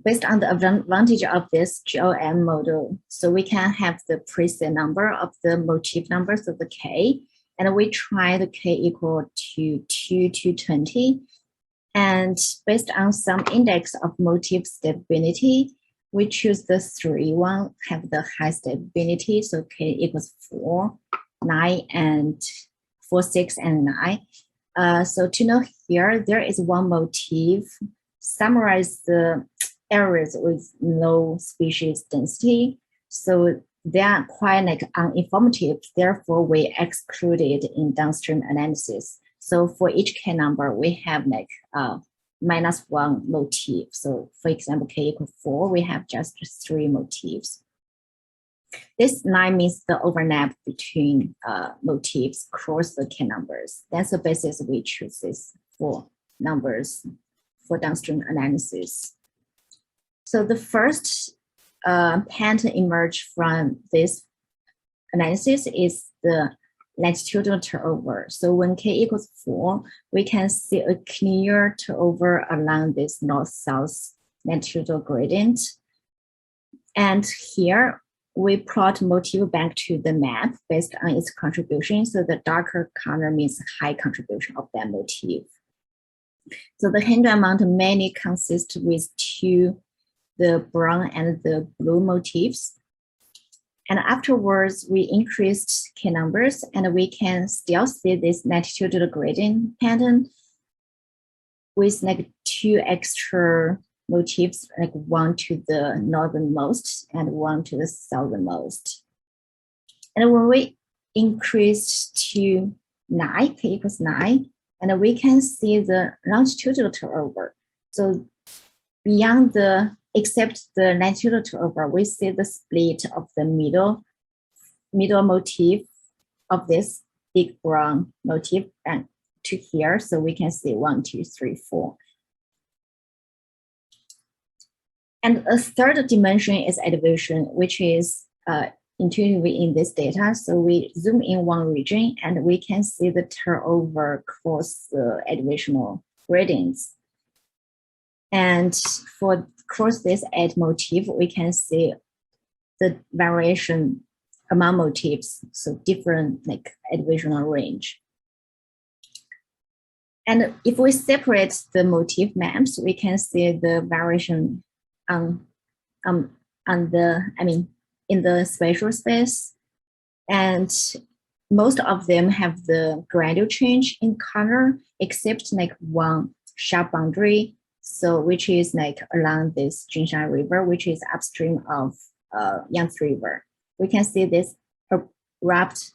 based on the advantage of this GOM model, so we can have the preset number of the motif number, so the K, and we try the K equal to 2 to 20. And based on some index of motif stability, we choose the 3 one, have the high stability, so K equals 4, 9, and 4, 6, and 9. So to know here, there is one motif, summarize the areas with low species density. So they are quite like uninformative, therefore we excluded in downstream analysis. So for each K number, we have like -1 motif. So for example, K equals 4, we have just 3 motifs. This 9 means the overlap between motifs across the K numbers. That's the basis we choose this for numbers for downstream analysis. So the first pattern emerged from this analysis is the latitudinal turnover. So when K equals 4, we can see a clear turnover along this north-south latitudinal gradient. And here we plot motif back to the map based on its contribution. So the darker color means high contribution of that motif. So the Hindu Mountain mainly consists with 2, the brown and the blue motifs. And afterwards, we increased K numbers, and we can still see this latitudinal gradient pattern with like 2 extra motifs, like 1 to the northernmost and 1 to the southernmost. And when we increased to 9, K equals 9, and we can see the longitudinal turnover. So beyond the, except the latitudinal turnover, we see the split of the middle motif of this big brown motif and to here. So we can see 1, 2, 3, 4. And a third dimension is elevation, which is intuitively in this data. So we zoom in one region and we can see the turnover across the elevational gradients. And for across this 8 motif, we can see the variation among motifs, so different like elevational range. And if we separate the motif maps, we can see the variation on the, in the spatial space. And most of them have the gradual change in color, except like one sharp boundary. So which is like along this Jinshan River, which is upstream of Yangtze River. We can see this abrupt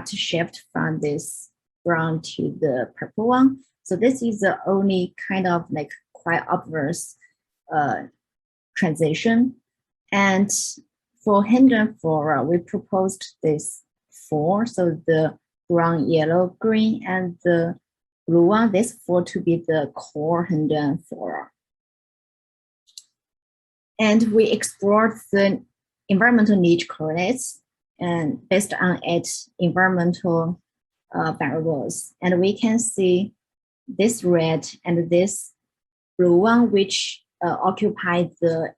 shift from this brown to the purple one. So this is the only kind of like quite obvious transition. And for Hindu flora, we proposed this 4, so the brown, yellow, green, and the blue one, this 4 to be the core Hindu flora. And we explored the environmental niche coordinates and based on 8 environmental variables. And we can see this red and this blue one, which occupy the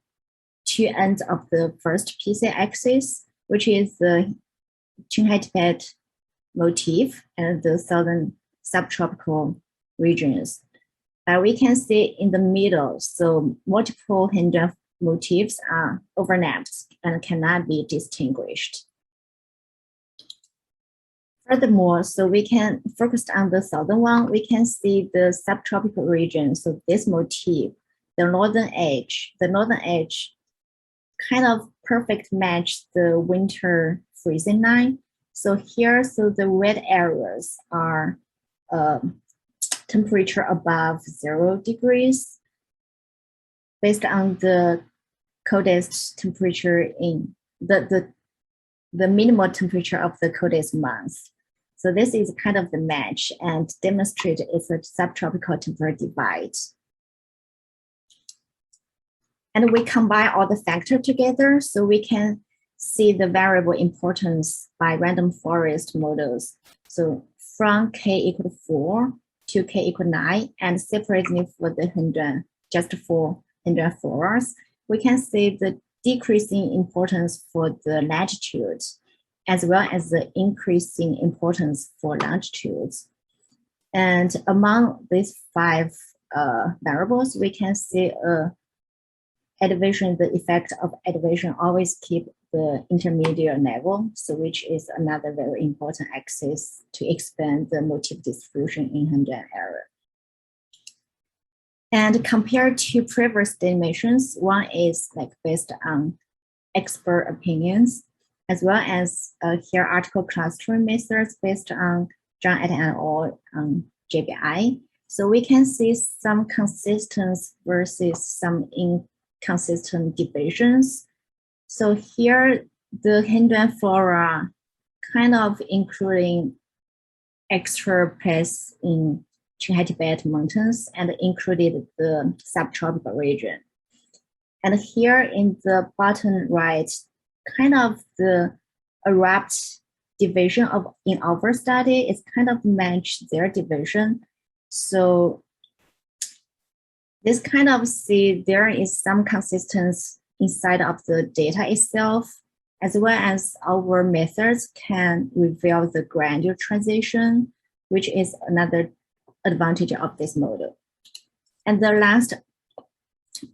2 ends of the first PC axis, which is the Qinghai Tibet motif and the southern subtropical regions. We can see in the middle, so multiple Hindu motifs are overlapped and cannot be distinguished. Furthermore, so we can focus on the southern one, we can see the subtropical region. So this motif, the northern edge kind of perfect match the winter freezing line. So here, so the red areas are temperature above 0 degrees based on the coldest temperature in the minimal temperature of the coldest month. So this is kind of the match and demonstrate it's a subtropical temperature divide. And we combine all the factors together so we can see the variable importance by random forest models. So from k equal to 4 to k equal to 9 and separately for the Hindu, just for Hindu floras, we can see the decreasing importance for the latitudes as well as the increasing importance for longitudes. And among these 5 variables, we can see elevation, the effect of elevation always keep the intermediate level, so which is another very important axis to expand the motif distribution in Hengjian area. And compared to previous estimations, one is like based on expert opinions, as well as here article clustering methods based on Zhang et al. On JBI. So we can see some consistent versus some inconsistent divisions. So here, the Hengjian flora kind of including extra place in Qinghai Tibet mountains and included the subtropical region. And here in the bottom right, kind of the abrupt division of in our study is kind of match their division. So this kind of see there is some consistency inside of the data itself, as well as our methods can reveal the gradual transition, which is another advantage of this model. And the last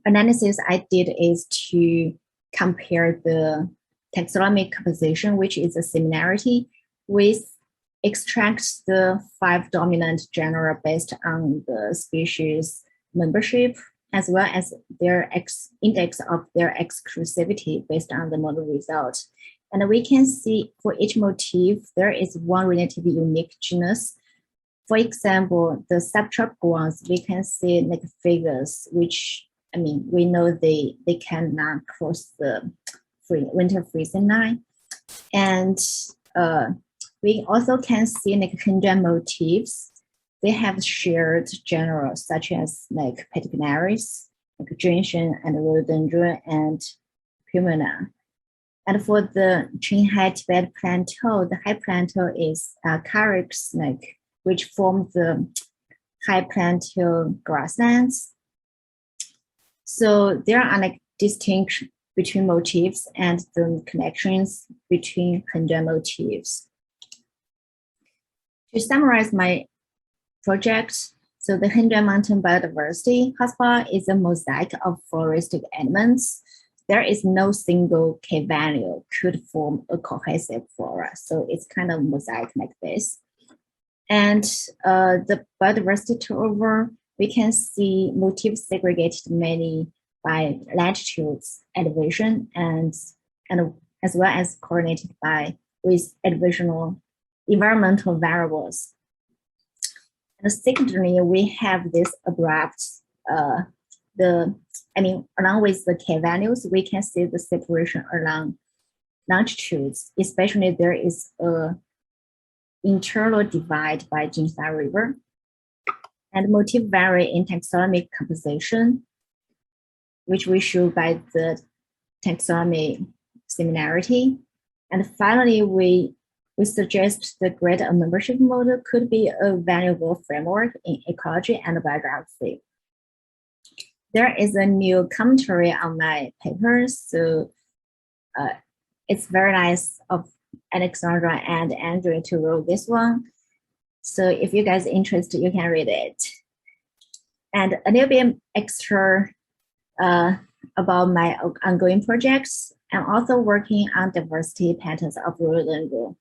analysis I did is to compare the taxonomic composition, which is a similarity, with extract the 5 dominant genera based on the species membership, as well as their index of their exclusivity based on the model result. And we can see for each motif, there is one relatively unique genus. For example, the subtropical ones, we can see like figures, which, I mean, we know they cannot cross the winter freezing line. And we also can see like Hengjian motifs. They have shared genera such as like Pedignaris, like Gentian and Rhododendron and Pumena. And for the Qinghai Tibet Plateau, the high plateau is Carrick snake, which form the high plateau grasslands. So there are like distinction between motifs and the connections between Hengduan motifs. To summarize my project, so the Hengduan Mountain Biodiversity Hotspot is a mosaic of floristic elements. There is no single K value could form a cohesive flora. So it's kind of mosaic like this. And the biodiversity turnover, we can see motifs segregated mainly by latitudes, elevation, and as well as coordinated with elevational environmental variables. And secondly, we have this abrupt, along with the K values, we can see the separation along longitudes, especially there is a internal divide by Qin River. And motif vary in taxonomic composition, which we show by the taxonomy similarity. And finally, we suggest the graded membership model could be a valuable framework in ecology and biography. There is a new commentary on my paper, so it's very nice of Alexandra and Andrew to wrote this one. So if you guys are interested, you can read it. And a little bit extra about my ongoing projects. I'm also working on diversity patterns of rural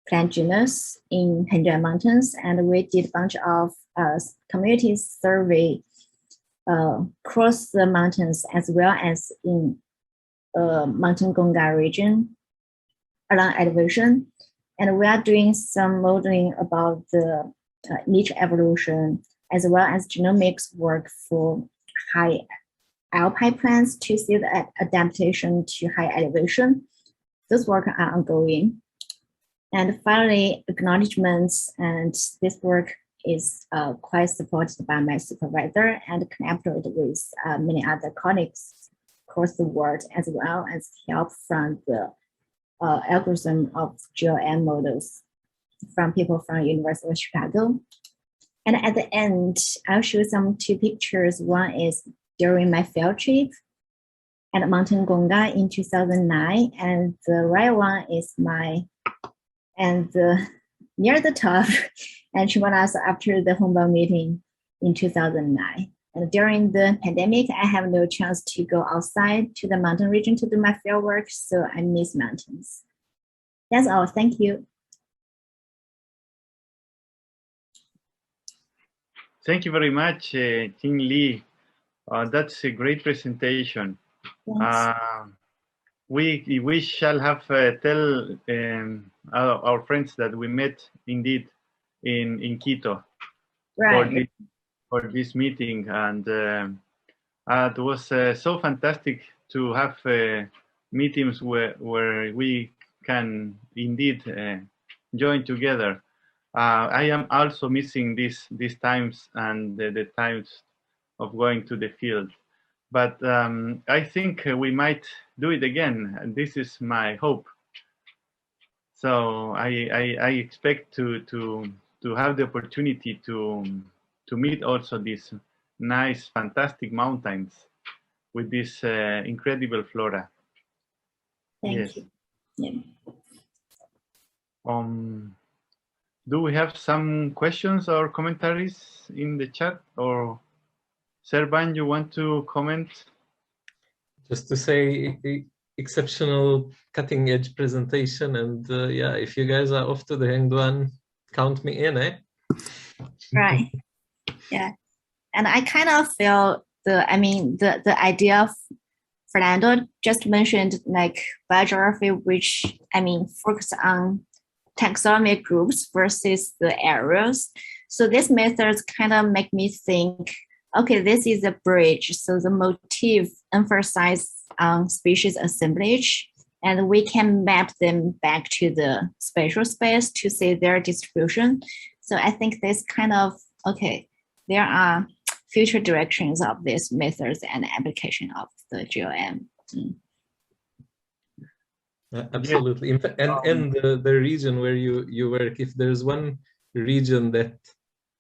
plant genus in Hengduan Mountains, and we did a bunch of community survey across the mountains as well as in Mountain Gonga region along elevation. And we are doing some modeling about the niche evolution as well as genomics work for high alpine plants to see the adaptation to high elevation. Those work are ongoing. And finally, acknowledgements, and this work is quite supported by my supervisor and connected with many other colleagues across the world, as well as help from the algorithm of GLM models from people from University of Chicago. And at the end, I'll show some two pictures. One is during my field trip at Mountain Gonga in 2009, and the right one is near the top, and she went us after the Humboldt meeting in 2009. And during the pandemic, I have no chance to go outside to the mountain region to do my field work, so I miss mountains. That's all. Thank you. Thank you very much, Qin Li. That's a great presentation. We shall have tell our friends that we met indeed in Quito, right, for this meeting, and it was so fantastic to have meetings where we can indeed join together. I am also missing these times and the times of going to the field. But I think we might do it again, and this is my hope. So I expect to have the opportunity to meet also these nice, fantastic mountains with this incredible flora. Thank you. Yeah. Do we have some questions or commentaries in the chat, or Serban, you want to comment? Just to say, exceptional cutting edge presentation, and yeah, if you guys are off to the Hengduan, count me in, eh? Right. Yeah. And I kind of feel the idea of Fernando just mentioned, like biogeography, which focus on taxonomic groups versus the areas. So these methods kind of make me think, okay, this is a bridge. So the motif emphasizes on species assemblage, and we can map them back to the spatial space to see their distribution. So I think this kind of, okay, there are future directions of these methods and application of the GLM. Absolutely. In fact, and the region where you work, if there's one region that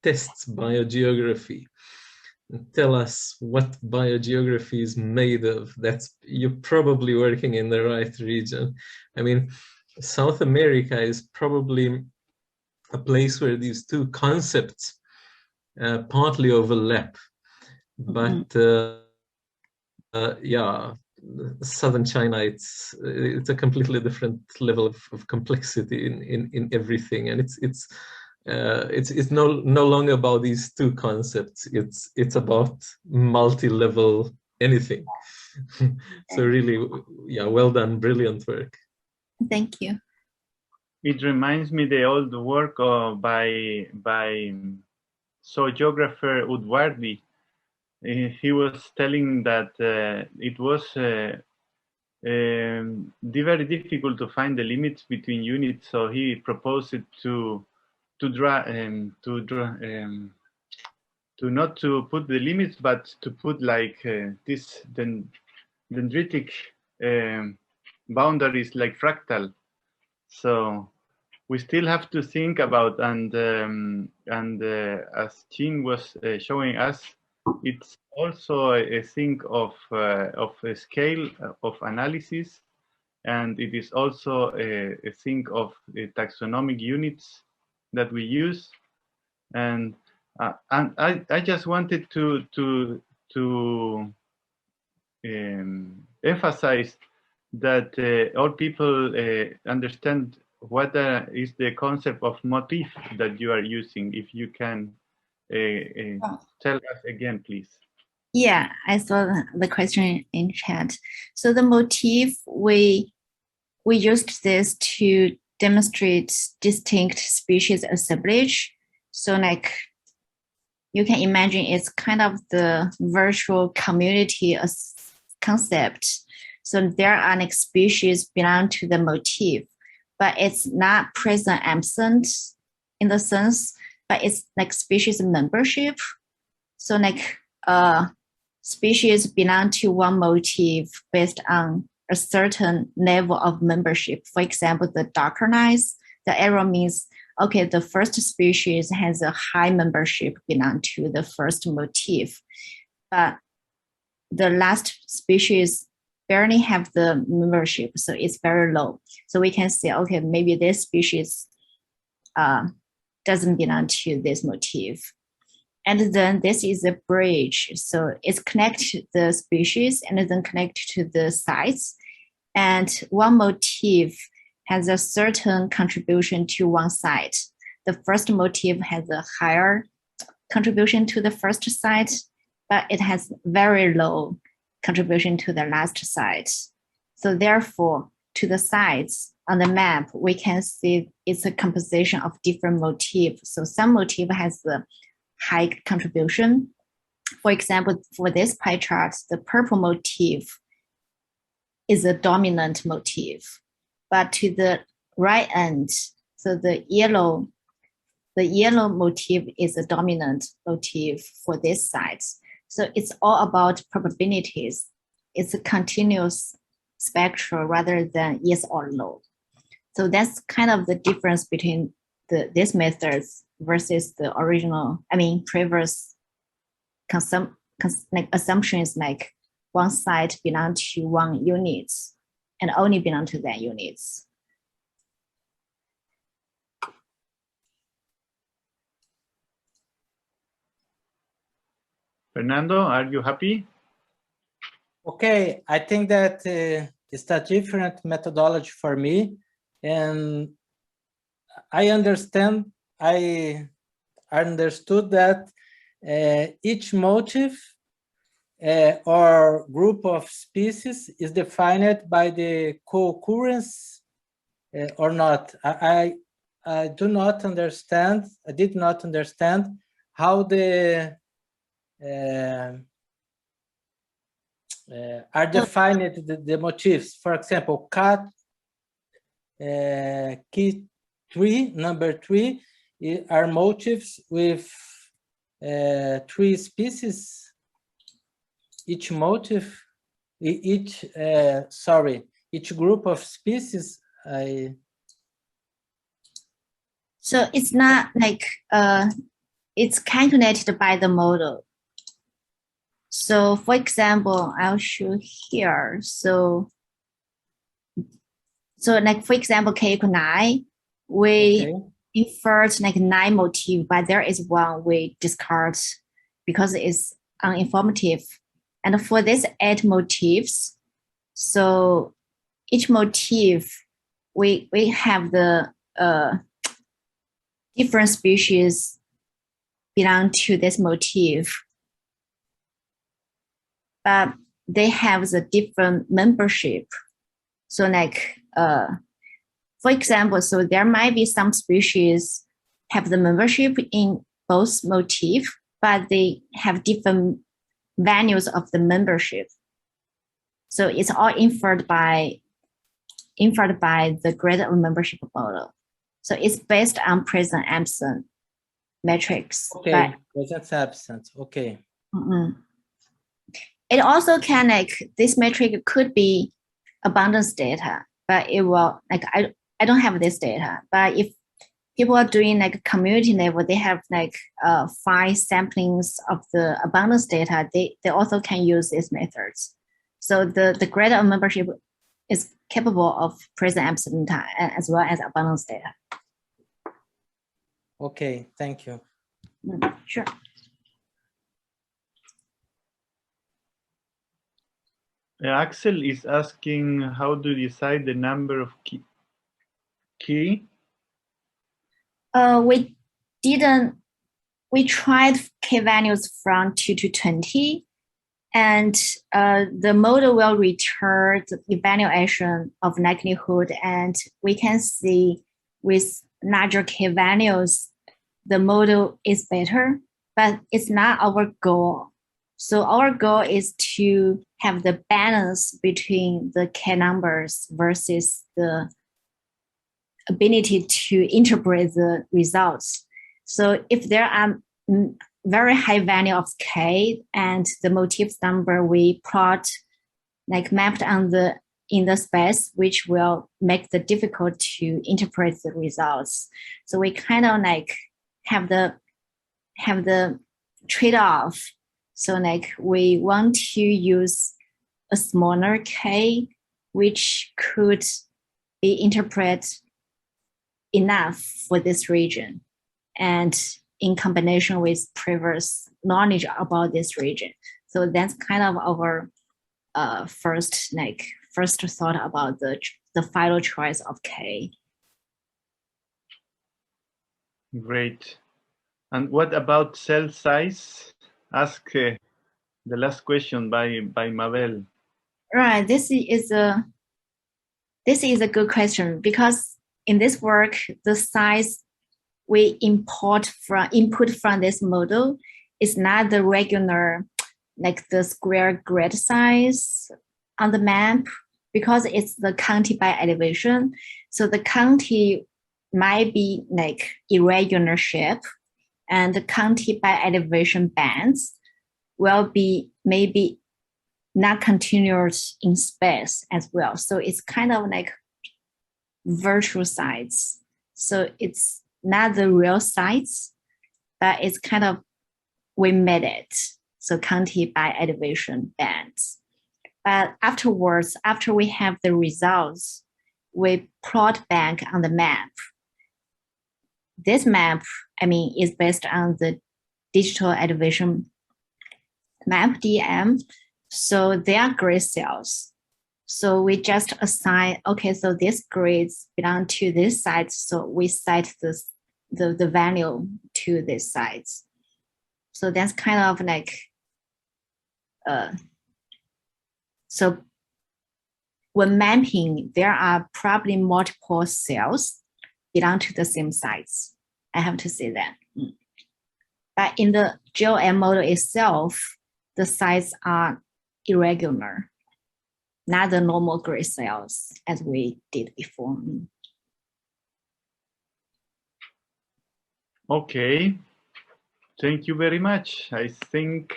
tests biogeography, tell us what biogeography is made of. That's, you're probably working in the right region. I mean, South America is probably a place where these two concepts partly overlap, but yeah, southern China, it's a completely different level of complexity in everything, and it's no longer about these two concepts. It's about multi-level anything. So really, yeah, well done, brilliant work. Thank you. It reminds me the old work by geographer Udvardi. He was telling that it was very difficult to find the limits between units, so he proposed to not to put the limits, but to put like this dendritic boundaries, like fractal. So we still have to think about, and as Qin was showing us, it's also a thing of a scale of analysis, and it is also a thing of taxonomic units that we use. And I just wanted to emphasize that all people understand what is the concept of motif that you are using. If you can tell us again, please. Yeah, I saw the question in chat. So the motif, we used this to demonstrate distinct species assemblage. So like you can imagine it's kind of the virtual community concept. So there are like species belong to the motif, but it's not present absent in the sense, but it's like species membership. So like species belong to one motif based on a certain level of membership. For example, the darker lines, the arrow means, okay, the first species has a high membership belong to the first motif, but the last species barely have the membership, so it's very low. So we can say, okay, maybe this species doesn't belong to this motif. And then this is a bridge. So it's connected to the species and then connected to the sites. And one motif has a certain contribution to one site. The first motif has a higher contribution to the first site, but it has very low contribution to the last site. So therefore, to the sites on the map, we can see it's a composition of different motifs. So some motif has the high contribution. For example, for this pie chart, the purple motif is a dominant motif, but to the right end, so the yellow motif is a dominant motif for this site. So it's all about probabilities. It's a continuous spectrum rather than yes or no. So that's kind of the difference between these methods versus the original, previous assumptions like one site belong to one unit and only belong to that units. Fernando, are you happy? Okay, I think that it's a different methodology for me, and I understood that each motif or group of species is defined by the co-occurrence or not. I did not understand how the are defined the motifs. For example, key 3, number 3, are motifs with 3 species. Each motif, each each group of species, So it's not like it's calculated by the model. So for example, I'll show here. So like for example, K equal 9, we inferred like 9 motifs, but there is one we discard because it's uninformative. And for these 8 motifs, so each motif, we have the different species belong to this motif, but they have the different membership. So like, for example, so there might be some species have the membership in both motifs, but they have different values of the membership. So it's all inferred by the grade of membership model. So it's based on present absent metrics. Okay, present absent. Okay. It also can this metric could be abundance data, but it will I don't have this data. But if people are doing community level, they have 5 samplings of the abundance data. They also can use these methods. So the grade of membership is capable of present absent as well as abundance data. Okay, thank you. Sure. Axel is asking how to decide the number of key. We tried K values from 2 to 20, and the model will return the evaluation of likelihood, and we can see with larger K values, the model is better, but it's not our goal. So our goal is to have the balance between the K numbers versus the ability to interpret the results. So if there are very high value of K and the motifs number we plot mapped on in the space, which will make it difficult to interpret the results. So we kind of have the trade-off. So we want to use a smaller K, which could be interpreted enough for this region, and in combination with previous knowledge about this region. So that's kind of our first thought about the final choice of K. Great. And what about cell size? Ask the last question by Mabel. Right. This is a good question, because in this work, the size we input from this model is not the regular, the square grid size on the map, because it's the county by elevation. So the county might be irregular shape, and the county by elevation bands will be maybe not continuous in space as well. So it's kind of virtual sites. So it's not the real sites, but it's kind of, we made it. So county by elevation bands. But afterwards, after we have the results, we plot back on the map. This map, is based on the digital elevation map, DM. So they are grid cells. So we just assign, okay, so these grids belong to this site. So we set the value to this site. So that's kind of so when mapping, there are probably multiple cells belong to the same sites. I have to say that. But in the GOM model itself, the sites are irregular, not the normal grid cells as we did before. Okay, thank you very much. I think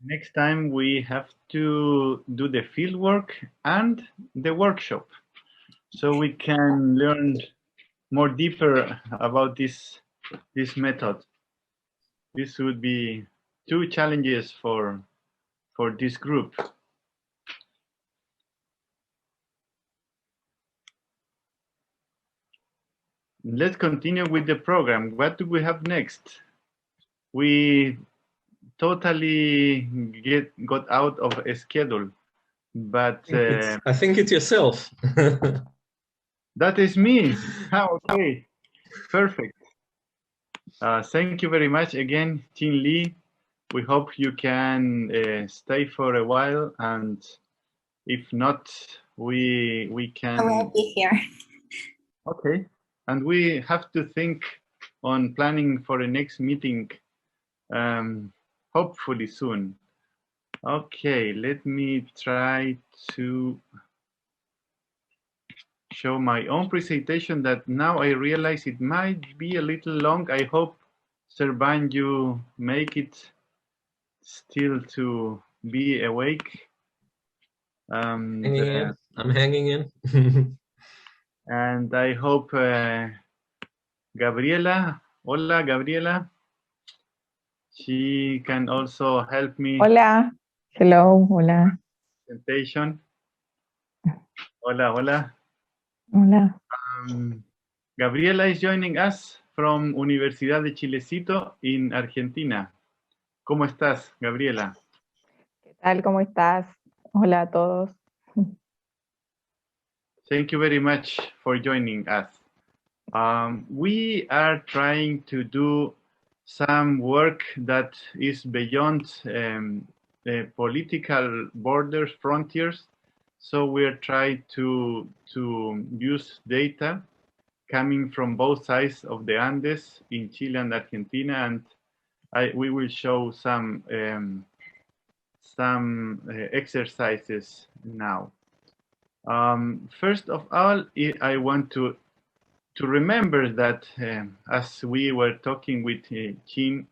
Next time we have to do the field work and the workshop, so we can learn more deeper about this method. This would be 2 challenges for this group. Let's continue with the program. What do we have next? We totally got out of a schedule, but I think it's yourself. that is me. Okay, perfect. Thank you very much again, Qin Li. We hope you can stay for a while, and if not, we can. I will be here. Okay, and we have to think on planning for the next meeting, hopefully soon. Okay, let me try to show my own presentation that now I realize it might be a little long. I hope, Serban, you make it still to be awake. I'm hanging in. And I hope Gabriela, hola Gabriela, she can also help me. Hola, hello, hola. Presentation. Hola, hola. Hola. Gabriela is joining us from Universidad de Chilecito in Argentina. ¿Cómo estás, Gabriela? ¿Qué tal? ¿Cómo estás? Hola a todos. Thank you very much for joining us. We are trying to do some work that is beyond the political borders, frontiers. So we are trying to use data coming from both sides of the Andes in Chile and Argentina, and we will show some exercises now. First of all, I want to remember that as we were talking with Qin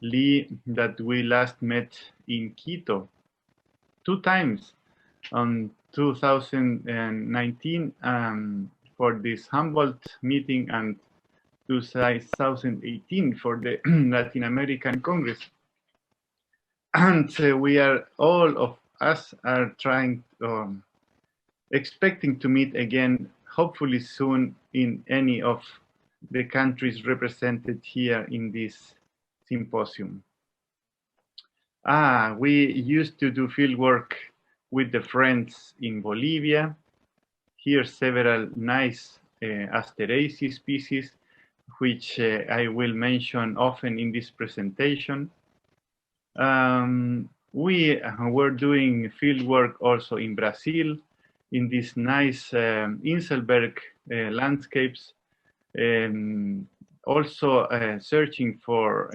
Li, that we last met in Quito 2 times on 2019 for this Humboldt meeting and 2018 for the Latin American Congress. And we are, all of us are trying, expecting to meet again, hopefully soon, in any of the countries represented here in this symposium. We used to do field work with the friends in Bolivia. Here several nice Asteraceae species, which I will mention often in this presentation. We were doing field work also in Brazil, in these nice Inselberg landscapes, also searching for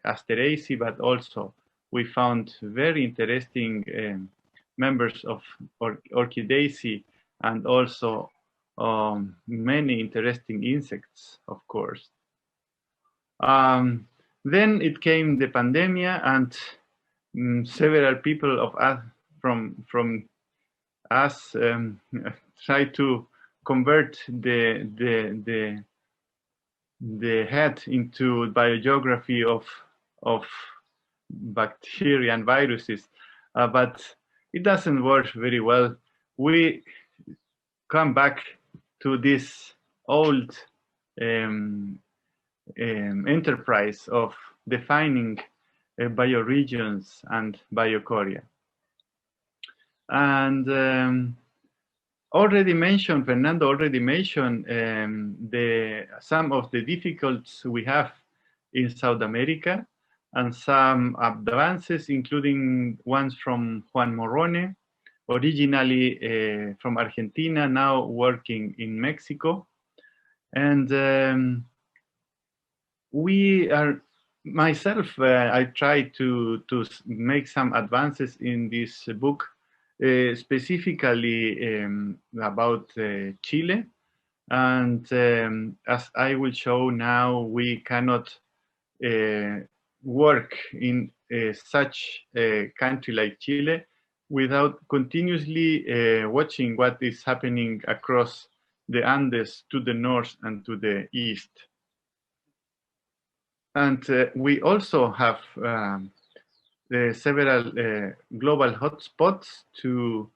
Asteraceae, but also we found very interesting members of Orchidaceae and also many interesting insects, of course. Then it came the pandemic, and several people of us from us tried to convert the head into biogeography of bacteria and viruses, but it doesn't work very well. We come back to this old enterprise of defining bioregions and biochoria. And Fernando already mentioned some of the difficulties we have in South America, and some advances, including ones from Juan Morone, originally from Argentina, now working in Mexico. And I tried to make some advances in this book, specifically about Chile. And as I will show now, we cannot work in such a country like Chile without continuously watching what is happening across the Andes to the north and to the east. And we also have several global hotspots to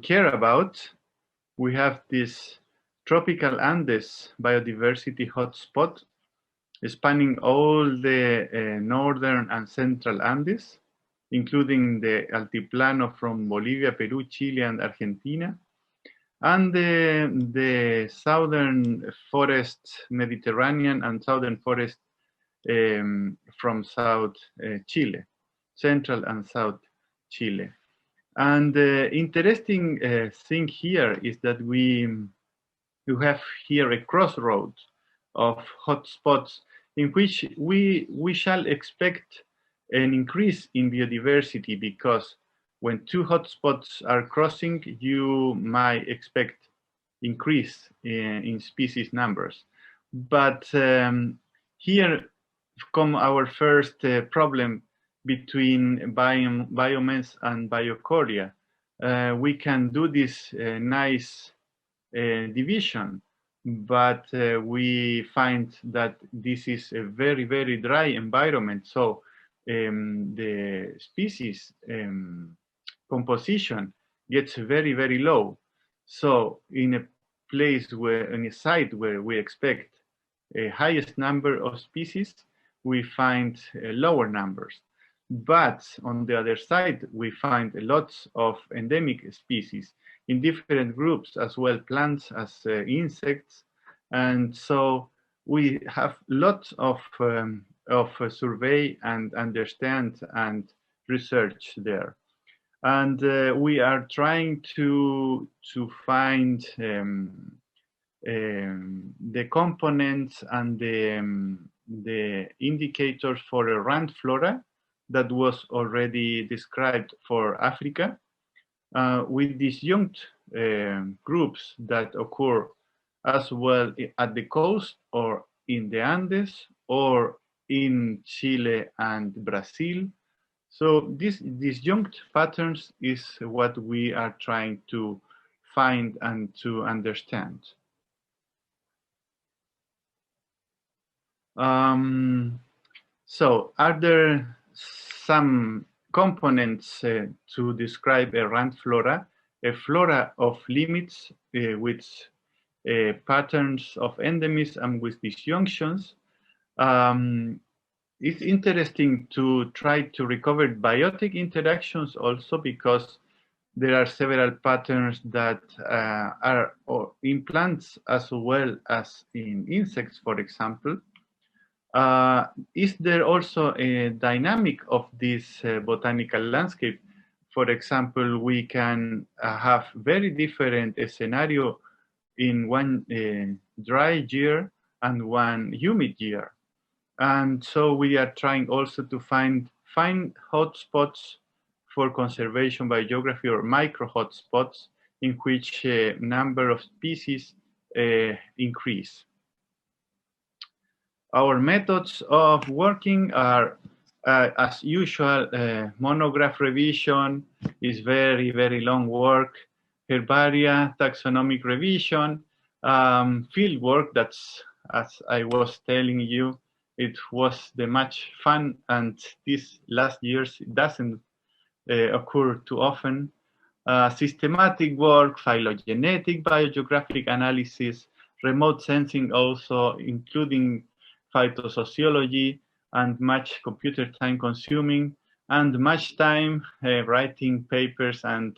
care about. We have this Tropical Andes Biodiversity Hotspot spanning all the northern and central Andes, including the Altiplano from Bolivia, Peru, Chile, and Argentina, and the southern forest, Mediterranean and southern forest from South Chile, Central and South Chile. And the interesting thing here is that you have here a crossroads of hotspots in which we shall expect an increase in biodiversity, because when two hotspots are crossing, you might expect increase in species numbers. But here come our first problem between Biomes and Biochoria. We can do this nice division, but we find that this is a very, very dry environment. So the species composition gets very, very low. So in a place where, in a site where we expect a highest number of species, we find lower numbers. But on the other side, we find lots of endemic species in different groups, as well plants as insects. And so we have lots of survey and understand and research there. And we are trying to find the components and the indicators for a rand flora that was already described for Africa, with disjunct groups that occur as well at the coast or in the Andes or in Chile and Brazil. So these disjunct patterns is what we are trying to find and to understand. So are there some components to describe a rand flora, a flora of limits with patterns of endemism and with disjunctions? It's interesting to try to recover biotic interactions also, because there are several patterns that are in plants as well as in insects, for example. Is there also a dynamic of this botanical landscape? For example, we can have very different scenario in one dry year and one humid year. And so we are trying also to find hotspots for conservation biogeography, or micro hotspots, in which number of species increase. Our methods of working are, as usual, monograph revision is very, very long work, herbaria, taxonomic revision, field work. That's, as I was telling you, it was the much fun, and these last years it doesn't occur too often. Systematic work, phylogenetic, biogeographic analysis, remote sensing also, including phytosociology, and much computer time consuming, and much time writing papers and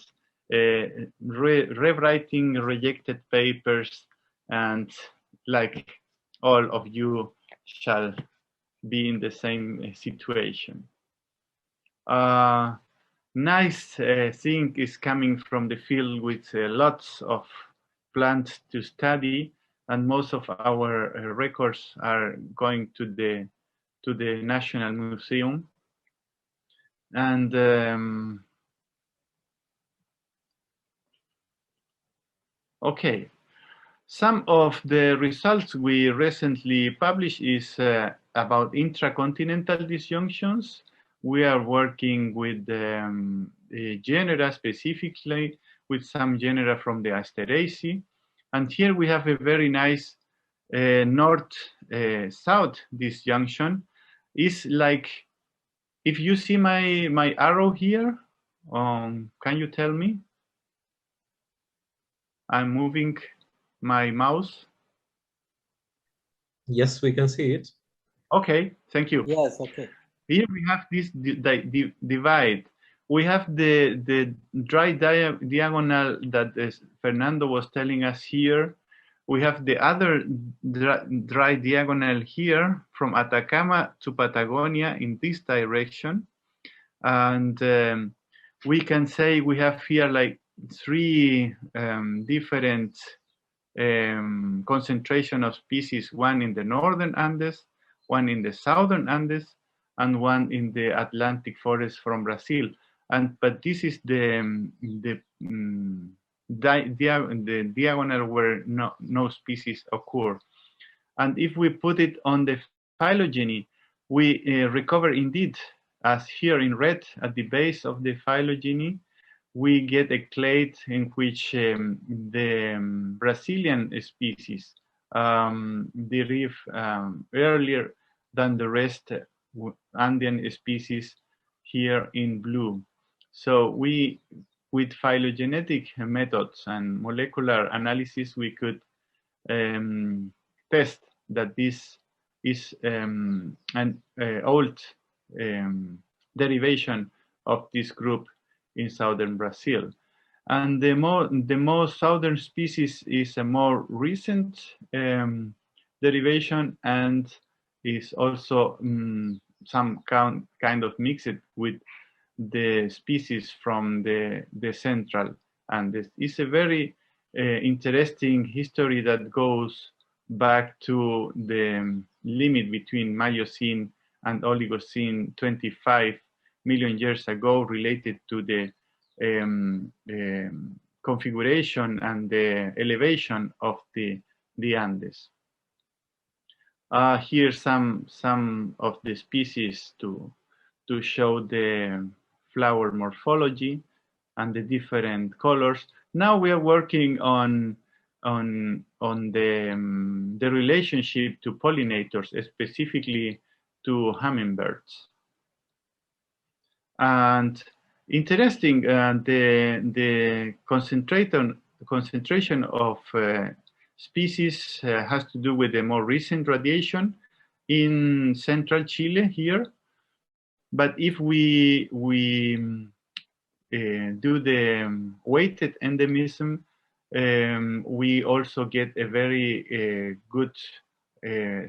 rewriting rejected papers, and like all of you shall be in the same situation. Nice thing is coming from the field with lots of plants to study, and most of our records are going to the National Museum. And okay, some of the results we recently published is about intracontinental disjunctions, we are working with genera, specifically with some genera from the Asteraceae. And here we have a very nice north-south disjunction. Is like, if you see my arrow here, can you tell me? I'm moving my mouse. Yes, we can see it. Okay, thank you. Yes, okay. Here we have this divide. We have the dry diagonal that Fernando was telling us here. We have the other dry diagonal here from Atacama to Patagonia in this direction. And we can say we have here like three different concentration of species, one in the northern Andes, one in the southern Andes, and one in the Atlantic forest from Brazil. But this is the diagonal where no species occur. And if we put it on the phylogeny, we recover indeed, as here in red at the base of the phylogeny, we get a clade in which the Brazilian species derive earlier than the rest Andean species here in blue. So we, with phylogenetic methods and molecular analysis, we could test that this is an old derivation of this group in southern Brazil. And the most southern species is a more recent derivation and is also some kind of mixed with the species from the central Andes. It's a very interesting history that goes back to the limit between Miocene and Oligocene 25 million years ago, related to the configuration and the elevation of the Andes. Here's some of the species to show the flower morphology and the different colors. Now we are working on the relationship to pollinators, specifically to hummingbirds. And interesting, the concentration of species has to do with the more recent radiation in central Chile here. But if we do the weighted endemism, we also get a very good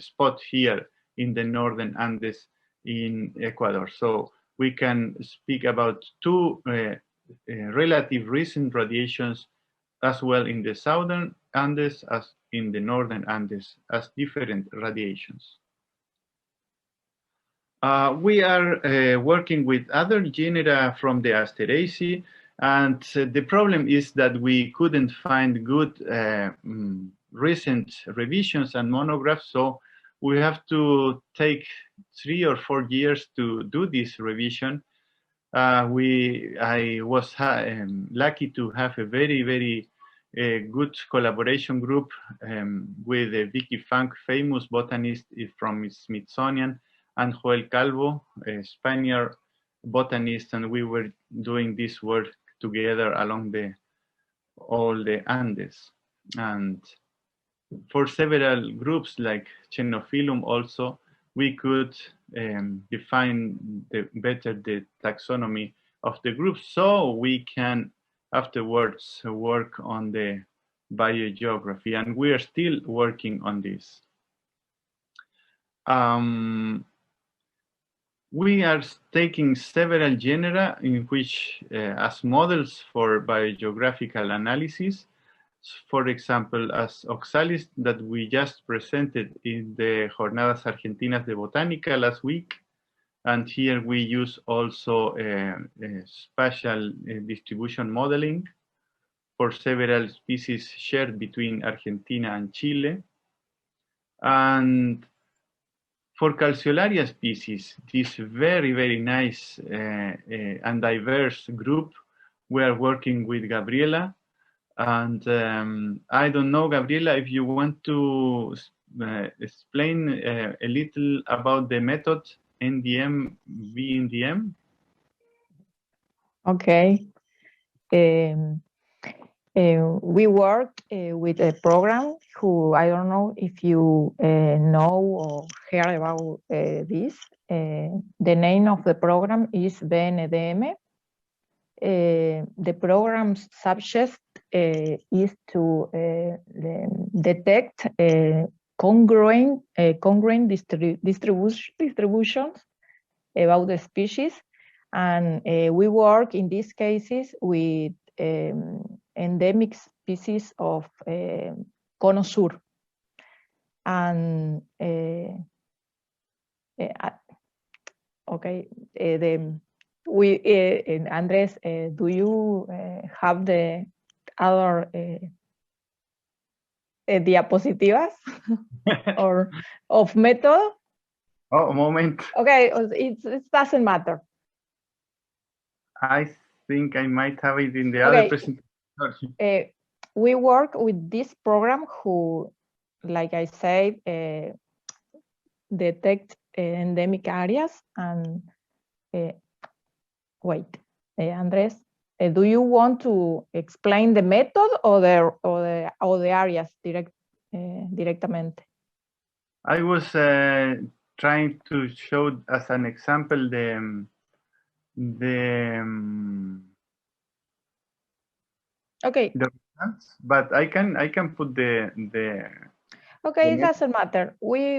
spot here in the northern Andes in Ecuador. So we can speak about two relative recent radiations as well in the southern Andes as in the northern Andes as different radiations. We are working with other genera from the Asteraceae, and the problem is that we couldn't find good recent revisions and monographs, so we have to take 3 or 4 years to do this revision. I was lucky to have a very good collaboration group with Vicky Funk, famous botanist from Smithsonian, and Joel Calvo, a Spaniard botanist, and we were doing this work together along all the Andes. And for several groups like Chenophyllum also, we could define better the taxonomy of the groups, so we can afterwards work on the biogeography, and we are still working on this. We are taking several genera in which as models for biogeographical analysis. For example, as oxalis that we just presented in the Jornadas Argentinas de Botánica last week. And here we use also spatial distribution modeling for several species shared between Argentina and Chile. And For calceolaria species, this very, very nice and diverse group, we are working with Gabriela. And I don't know, Gabriela, if you want to explain a little about the method NDM, VNDM. Okay. We work with a program who, I don't know if you know or heard about this. The name of the program is VNDM. The program's subject is to detect congruent distributions about the species. And we work in these cases with endemic species of Cono Sur. And okay, Andrés, do you have the other diapositivas or of method? Oh, a moment. Okay, it doesn't matter. I think I might have it in the other presentation. We work with this program who, like I said, detect endemic areas. And wait, Andrés, do you want to explain the method or the areas directamente? I was trying to show as an example okay. The results, but I can put the okay, it doesn't matter. We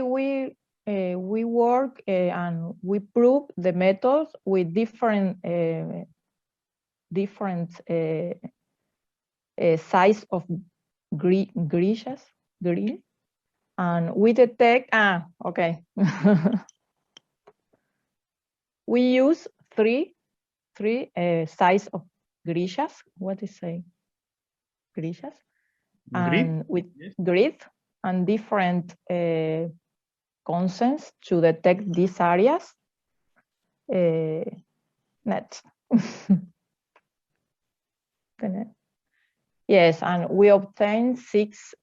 work and we prove the methods with different size of green, and we detect. Okay. We use three size of grishas. What is say? Grishas. And with grid and different consents to detect these areas. Next. Yes, and we obtain six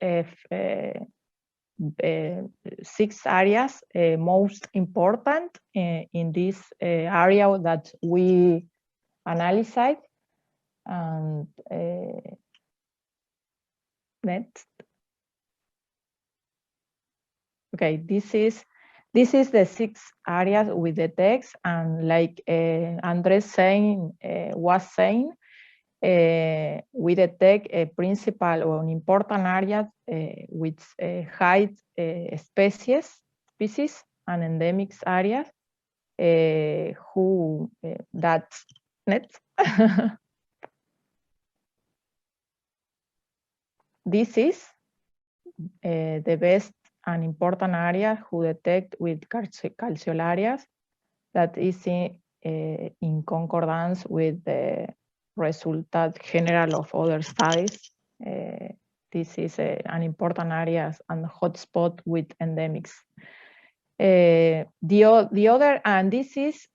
areas most important in this area that we analyzed. And next. Okay, this is the 6 areas with the text, and like Andrés was saying, we detect a principal or an important area with high species and endemic areas who that's next. This is the best and important area who detect with calceolarias that is in concordance with the result general of other studies. This is an important area and hotspot with endemics. The other, and this is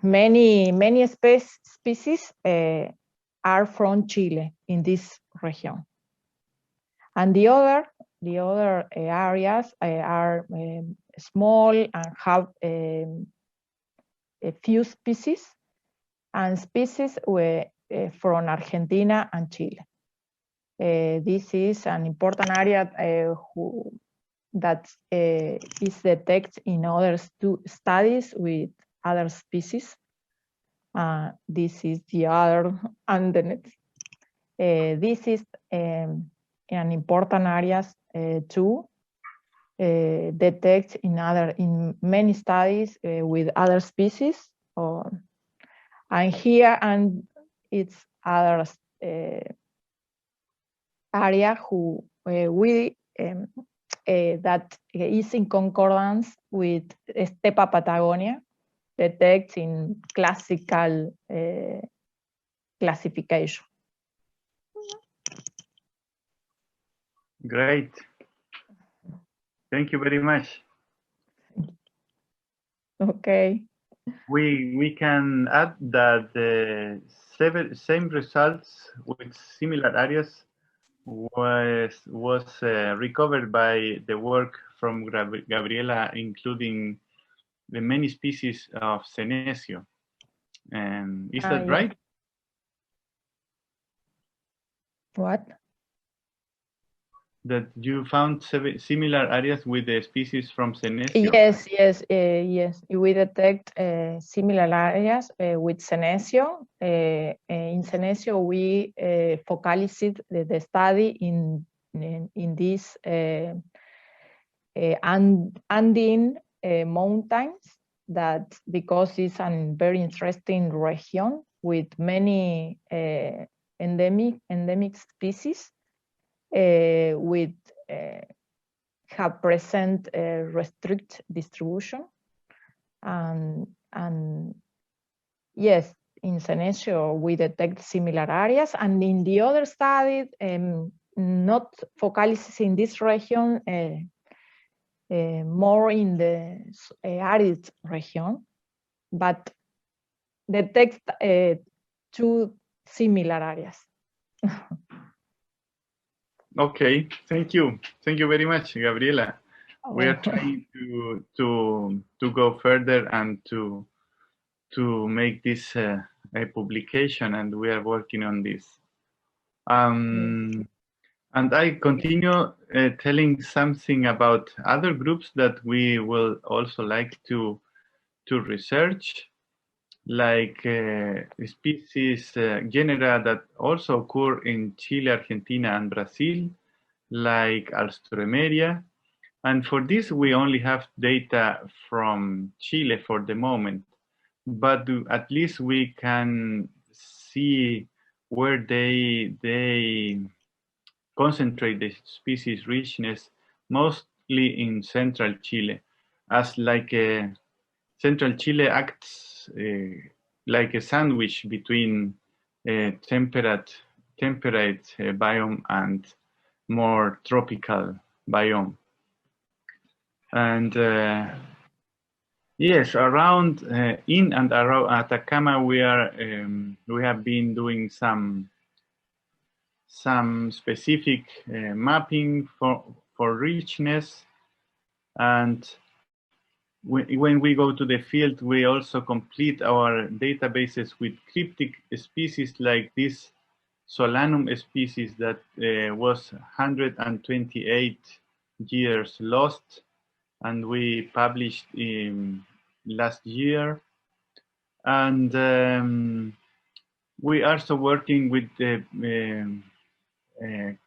many species are from Chile in this region, and the other areas are small and have a few species, and species from Argentina and Chile. This is an important area that is detected in other studies with other species. This is the other, and the next. This is an important areas too. Detect in many studies with other species, and here and it's other area who we that is in concordance with Stepa Patagonia, detect in classical classification. Great. Thank you very much. Okay. We can add that the same results with similar areas was recovered by the work from Gabriela, including the many species of Senecio. And is that Yeah. right? What? That you found similar areas with the species from Senecio? Yes, yes, yes. We detect similar areas with Senecio. In Senecio, we focalized the study in these Andean mountains, that because it's a very interesting region with many endemic species with have present restrict distribution, and yes, in Senecio we detect similar areas, and in the other study, not focalizing in this region, more in the arid region, but detect two similar areas. Okay, thank you. Thank you very much, Gabriela. We are Oh. trying to go further and to make this a publication, and we are working on this. And I continue telling something about other groups that we will also like to research, like species, genera that also occur in Chile, Argentina, and Brazil, like Alstroemeria. And for this, we only have data from Chile for the moment, but at least we can see where they concentrate the species richness, mostly in central Chile, as like central Chile acts like a sandwich between temperate biome and more tropical biome. And yes, around in and around Atacama, we have been doing some specific mapping for richness, and when we go to the field, we also complete our databases with cryptic species like this Solanum species that was 128 years lost, and we published last year. And we are also working with the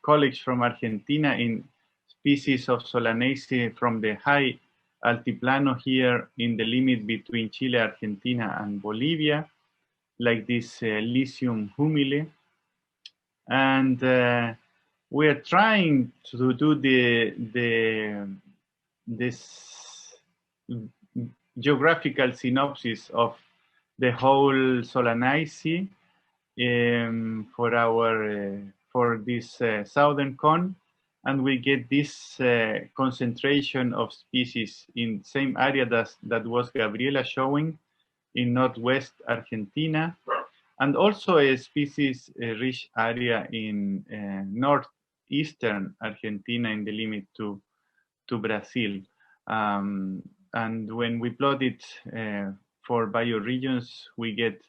colleagues from Argentina in species of Solanaceae from the high altiplano here in the limit between Chile, Argentina, and Bolivia, like this Lycium humile. And we are trying to do this geographical synopsis of the whole Solanaceae for this southern cone, and we get this concentration of species in same area that was Gabriela showing in northwest Argentina, and also a species rich area in northeastern Argentina in the limit to Brazil. And when we plot it for bioregions, we get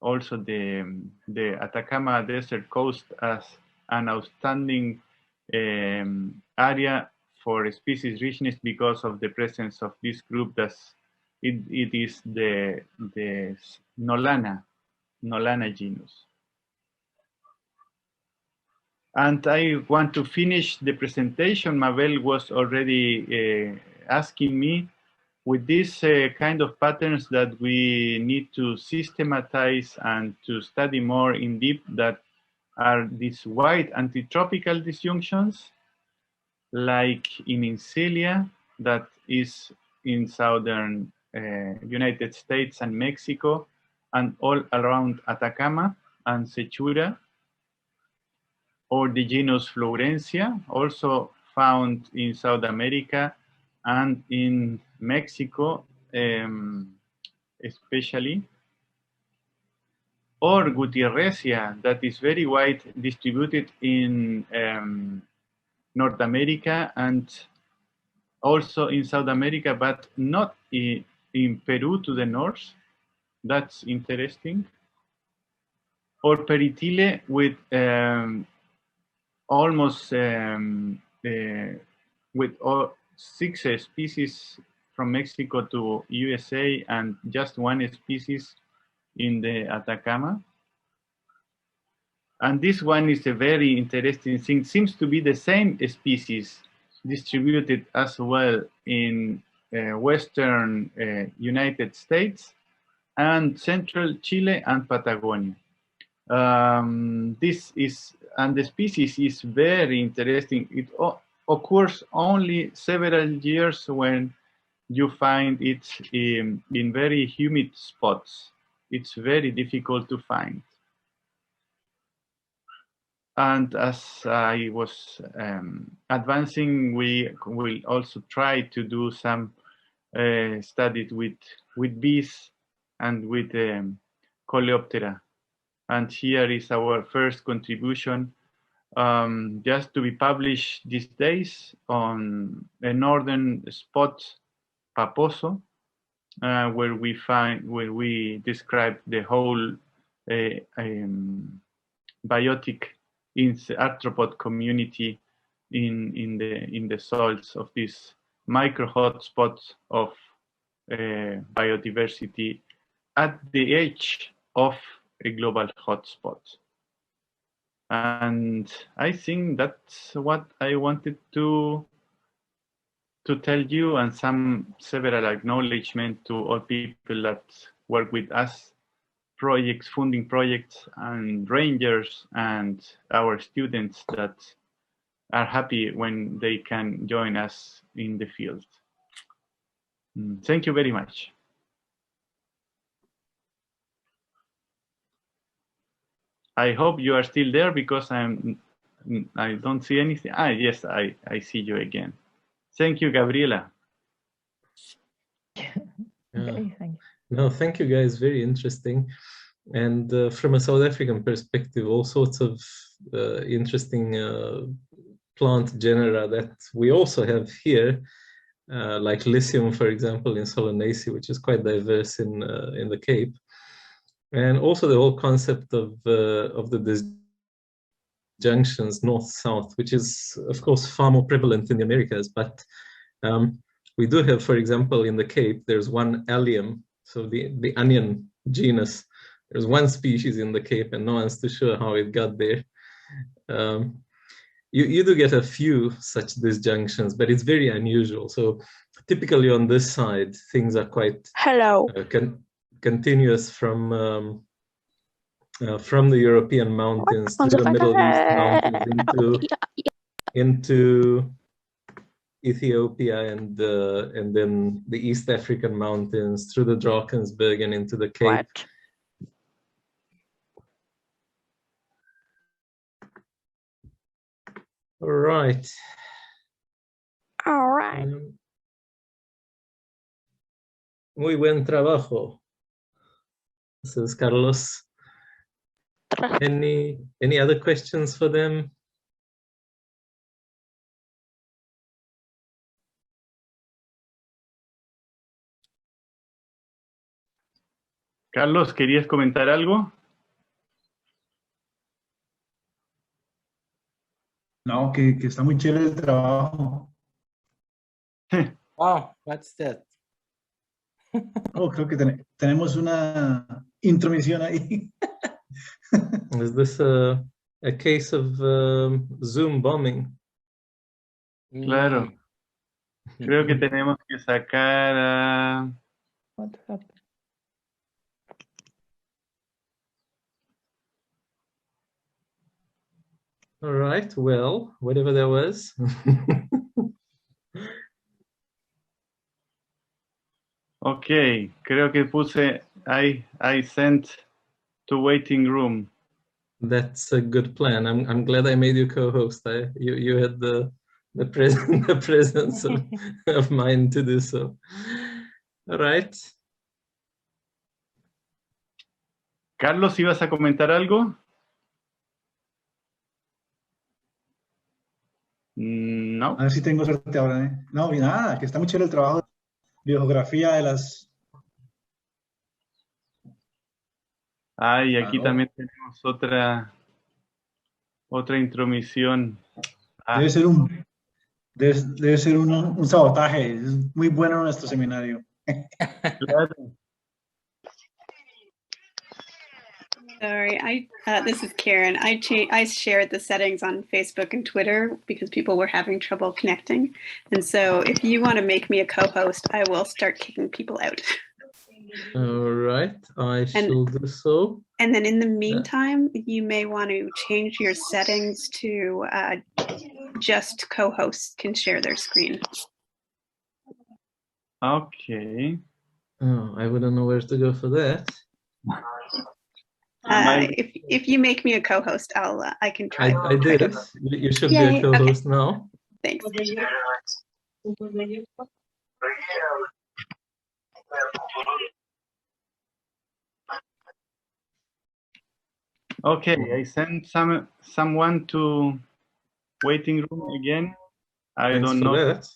also the Atacama Desert Coast as an outstanding area for species richness because of the presence of this group. It is the Nolana genus. And I want to finish the presentation. Mabel was already asking me with these kind of patterns that we need to systematize and to study more in depth, that are these wide antitropical disjunctions, like in Incelia, that is in southern United States and Mexico, and all around Atacama and Sechura. or the genus Florencia, also found in South America and in Mexico, especially, or Gutierrezia, that is very wide distributed in North America and also in South America, but not in Peru to the north. That's interesting. Or Peritile with almost with 6 species from Mexico to USA and just 1 species in the Atacama. And this one is a very interesting thing. Seems to be the same species distributed as well in Western United States and Central Chile and Patagonia. This is, and the species is very interesting. It occurs only several years when you find it in very humid spots. It's very difficult to find. And as I was advancing, we will also try to do some studies with bees and with Coleoptera. And here is our first contribution, just to be published these days on a northern spot, Paposo, where we describe the whole biotic in the arthropod community in the soils of these micro hotspots of biodiversity at the edge of a global hotspot. And I think that's what I wanted to tell you, and several acknowledgement to all people that work with us, projects, funding projects, and rangers, and our students that are happy when they can join us in the field. Thank you very much. I hope you are still there because I don't see anything. Yes, I see you again. Thank you, Gabriela. Okay, thank you. No, thank you guys, very interesting. And from a South African perspective, all sorts of interesting plant genera that we also have here, like Lycium, for example, in Solanaceae, which is quite diverse in the Cape. And also the whole concept of the disjunctions north-south, which is, of course, far more prevalent in the Americas. But we do have, for example, in the Cape, there's one allium, so the onion genus. There's one species in the Cape, and no one's too sure how it got there. You do get a few such disjunctions, but it's very unusual. So typically on this side, things are quite continuous from the European mountains to the Middle East mountains into Ethiopia and then the East African mountains through the Drakensberg and into the Cape. All right. Muy buen trabajo. This is Carlos. Any other questions for them? Carlos, ¿querías comentar algo? No, que está muy chévere el trabajo. Wow, what's that? Oh, creo que tenemos una intromisión ahí. Is this a case of Zoom bombing? Claro. Creo que tenemos que sacar a... What happened? All right, well, whatever there was. Okay, creo que puse, I sent to waiting room. That's a good plan. I'm glad I made you co-host. You had the presence of mind to do so. All right. Carlos, ¿ibas a comentar algo? No. A ver si tengo suerte ahora, ¿eh? No, nada, que está muy chévere el trabajo de biogeografía de las... Ah, y aquí no. también tenemos otra intromisión. Debe ser un sabotaje. Es muy bueno nuestro seminario. Claro. Sorry, this is Karen. I shared the settings on Facebook and Twitter because people were having trouble connecting. And so if you want to make me a co-host, I will start kicking people out. All right, I shall do so. And then in the meantime, you may want to change your settings to just co-hosts can share their screen. Okay. Oh, I wouldn't know where to go for that. If you make me a co-host, I can try. I did it. You should be a co-host now. Thanks. Okay, I sent someone to waiting room again. I Thanks don't for know. That.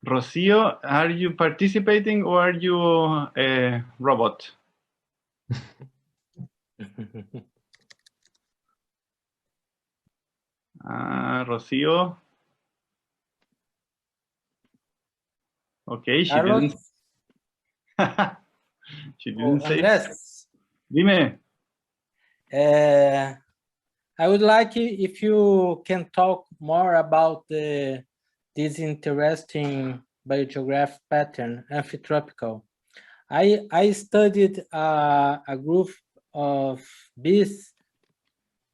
Rocio, are you participating or are you a robot? Rocio. Okay, she didn't. She didn't say. Andrés, Dime. I would like if you can talk more about this interesting biogeographic pattern, amphitropical. I studied a group of bees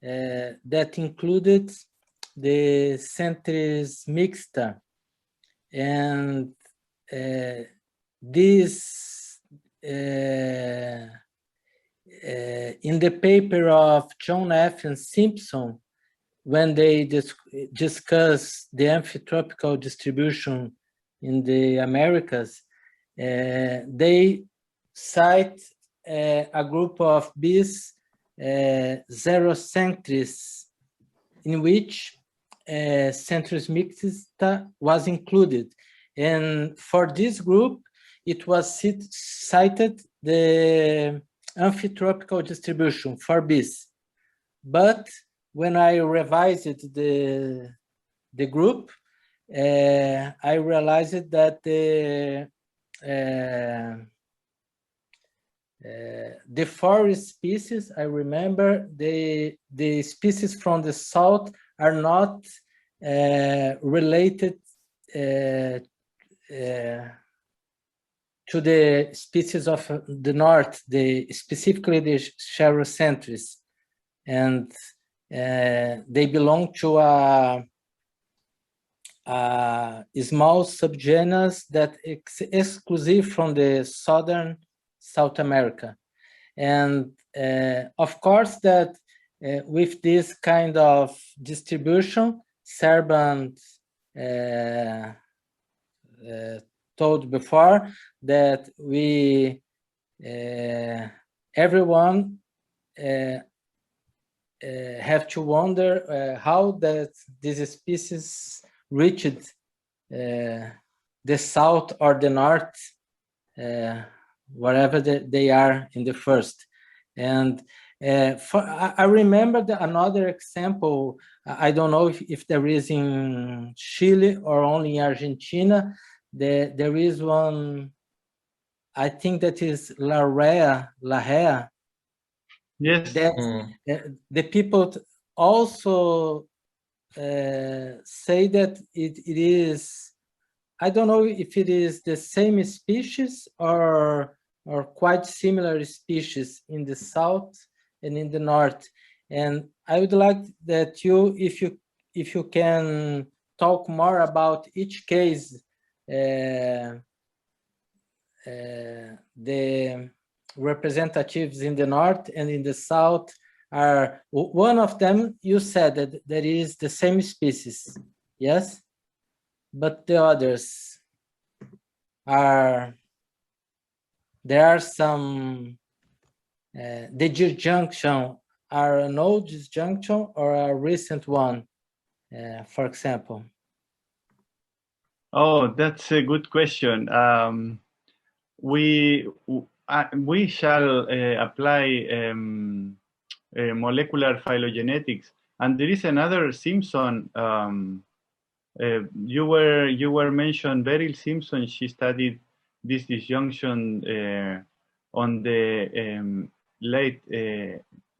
that included the Centris mixta, and this in the paper of John F. and Simpson, when they discuss the amphitropical distribution in the Americas, they cite a group of bees, Xerocentris, in which Centris mixta was included. And for this group, it was cited the amphitropical distribution for bees. But when I revised the group, I realized that the forest species, I remember, the species from the south are not related to the species of the north, specifically the Xerocentris, and they belong to a small subgenus that is exclusive from the southern South America. And of course that with this kind of distribution, Serban told before that we everyone have to wonder how that these species reached the south or the north, wherever they are in the first. And I remember another example. I don't know if there is in Chile or only in Argentina. There is one, I think that is La Rea. Yes. That the people also say that it is, I don't know if it is the same species or quite similar species in the south and in the north. And I would like that you, if you can talk more about each case, the representatives in the north and in the south are, one of them you said that there is the same species, yes? But the others are, there are some, the disjunction are an old disjunction or a recent one, for example? Oh, that's a good question. We shall apply molecular phylogenetics, and there is another Simpson. You were mentioned Beryl Simpson. She studied this disjunction on the late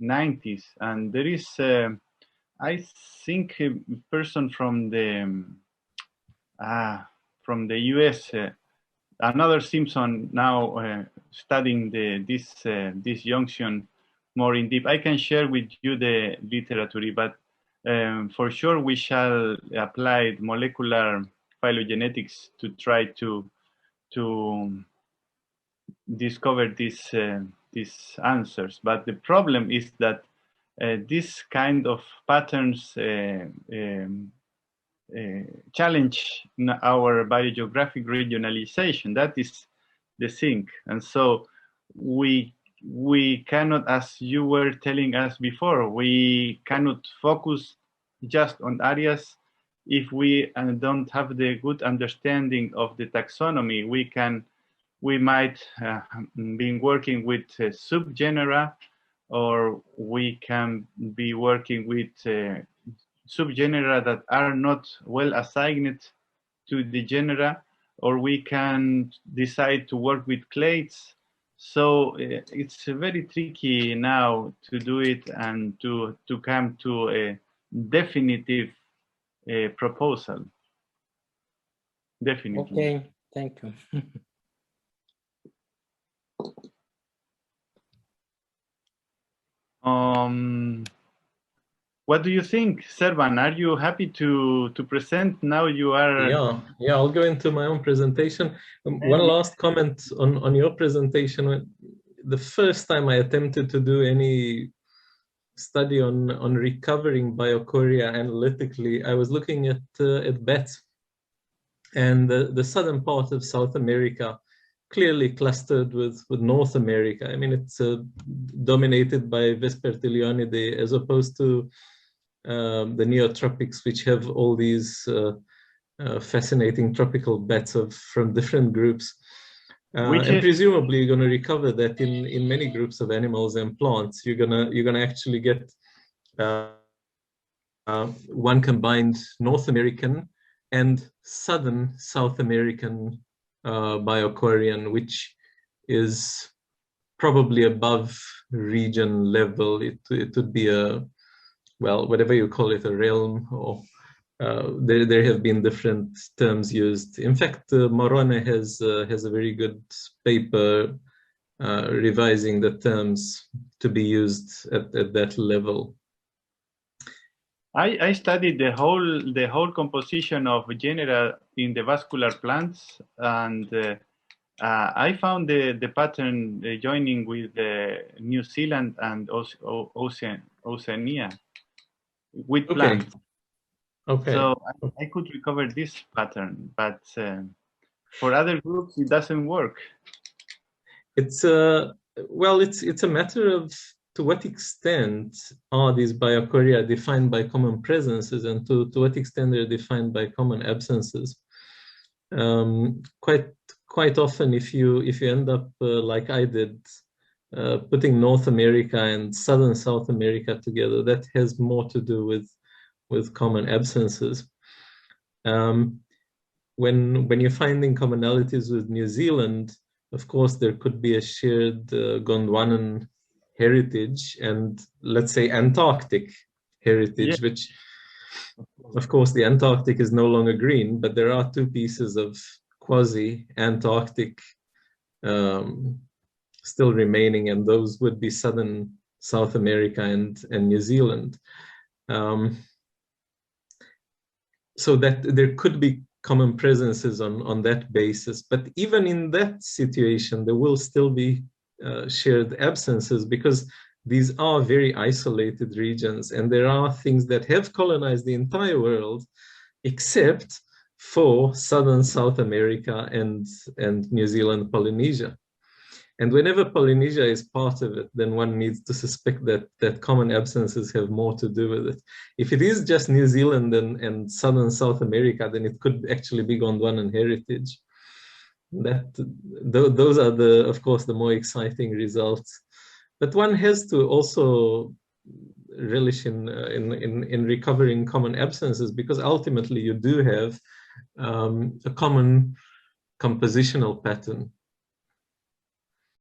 90s, and there is I think a person from the US, another Simpson now studying this disjunction more in depth. I can share with you the literature, but for sure we shall apply molecular phylogenetics to try to discover these answers. But the problem is that this kind of patterns challenge our biogeographic regionalization. That is the thing. And so we cannot, as you were telling us before, we cannot focus just on areas if we don't have the good understanding of the taxonomy. We might be working with subgenera, or we can be working with subgenera that are not well assigned to the genera, or we can decide to work with clades. So it's very tricky now to do it and to come to a definitive proposal. Definitely. Okay, thank you. What do you think, Serban? Are you happy to present? Now you are. Yeah, I'll go into my own presentation. One last comment on your presentation. The first time I attempted to do any study on recovering Biochoria analytically, I was looking at bats, and the southern part of South America, clearly clustered with North America. I mean, it's dominated by Vespertilionidae as opposed to the neotropics, which have all these fascinating tropical bats from different groups. And presumably you're going to recover that in many groups of animals and plants. You're gonna actually get one combined North American and Southern South American Biochorian, which is probably above region level. It would be a, well, whatever you call it, a realm, or there have been different terms used. In fact, Morone has a very good paper revising the terms to be used at that level. I studied the whole composition of genera in the vascular plants, and I found the pattern joining with New Zealand and Oceania with plants. Okay. So I could recover this pattern, but for other groups it doesn't work. It's well, it's a matter of to what extent are these Biochoria defined by common presences, and to what extent they're defined by common absences. Quite often, if you end up like I did, putting North America and Southern South America together, that has more to do with common absences. When you're finding commonalities with New Zealand, of course, there could be a shared Gondwanan heritage and, let's say, Antarctic heritage, Yeah. Which, of course, the Antarctic is no longer green, but there are two pieces of quasi-Antarctic still remaining, and those would be Southern South America and New Zealand. So that there could be common presences on that basis, but even in that situation, there will still be shared absences, because these are very isolated regions, and there are things that have colonized the entire world, except for Southern South America and New Zealand, Polynesia. And whenever Polynesia is part of it, then one needs to suspect that common absences have more to do with it. If it is just New Zealand and Southern South America, then it could actually be Gondwanan heritage. Those are, of course, the more exciting results. But one has to also relish in recovering common absences, because ultimately you do have a common compositional pattern.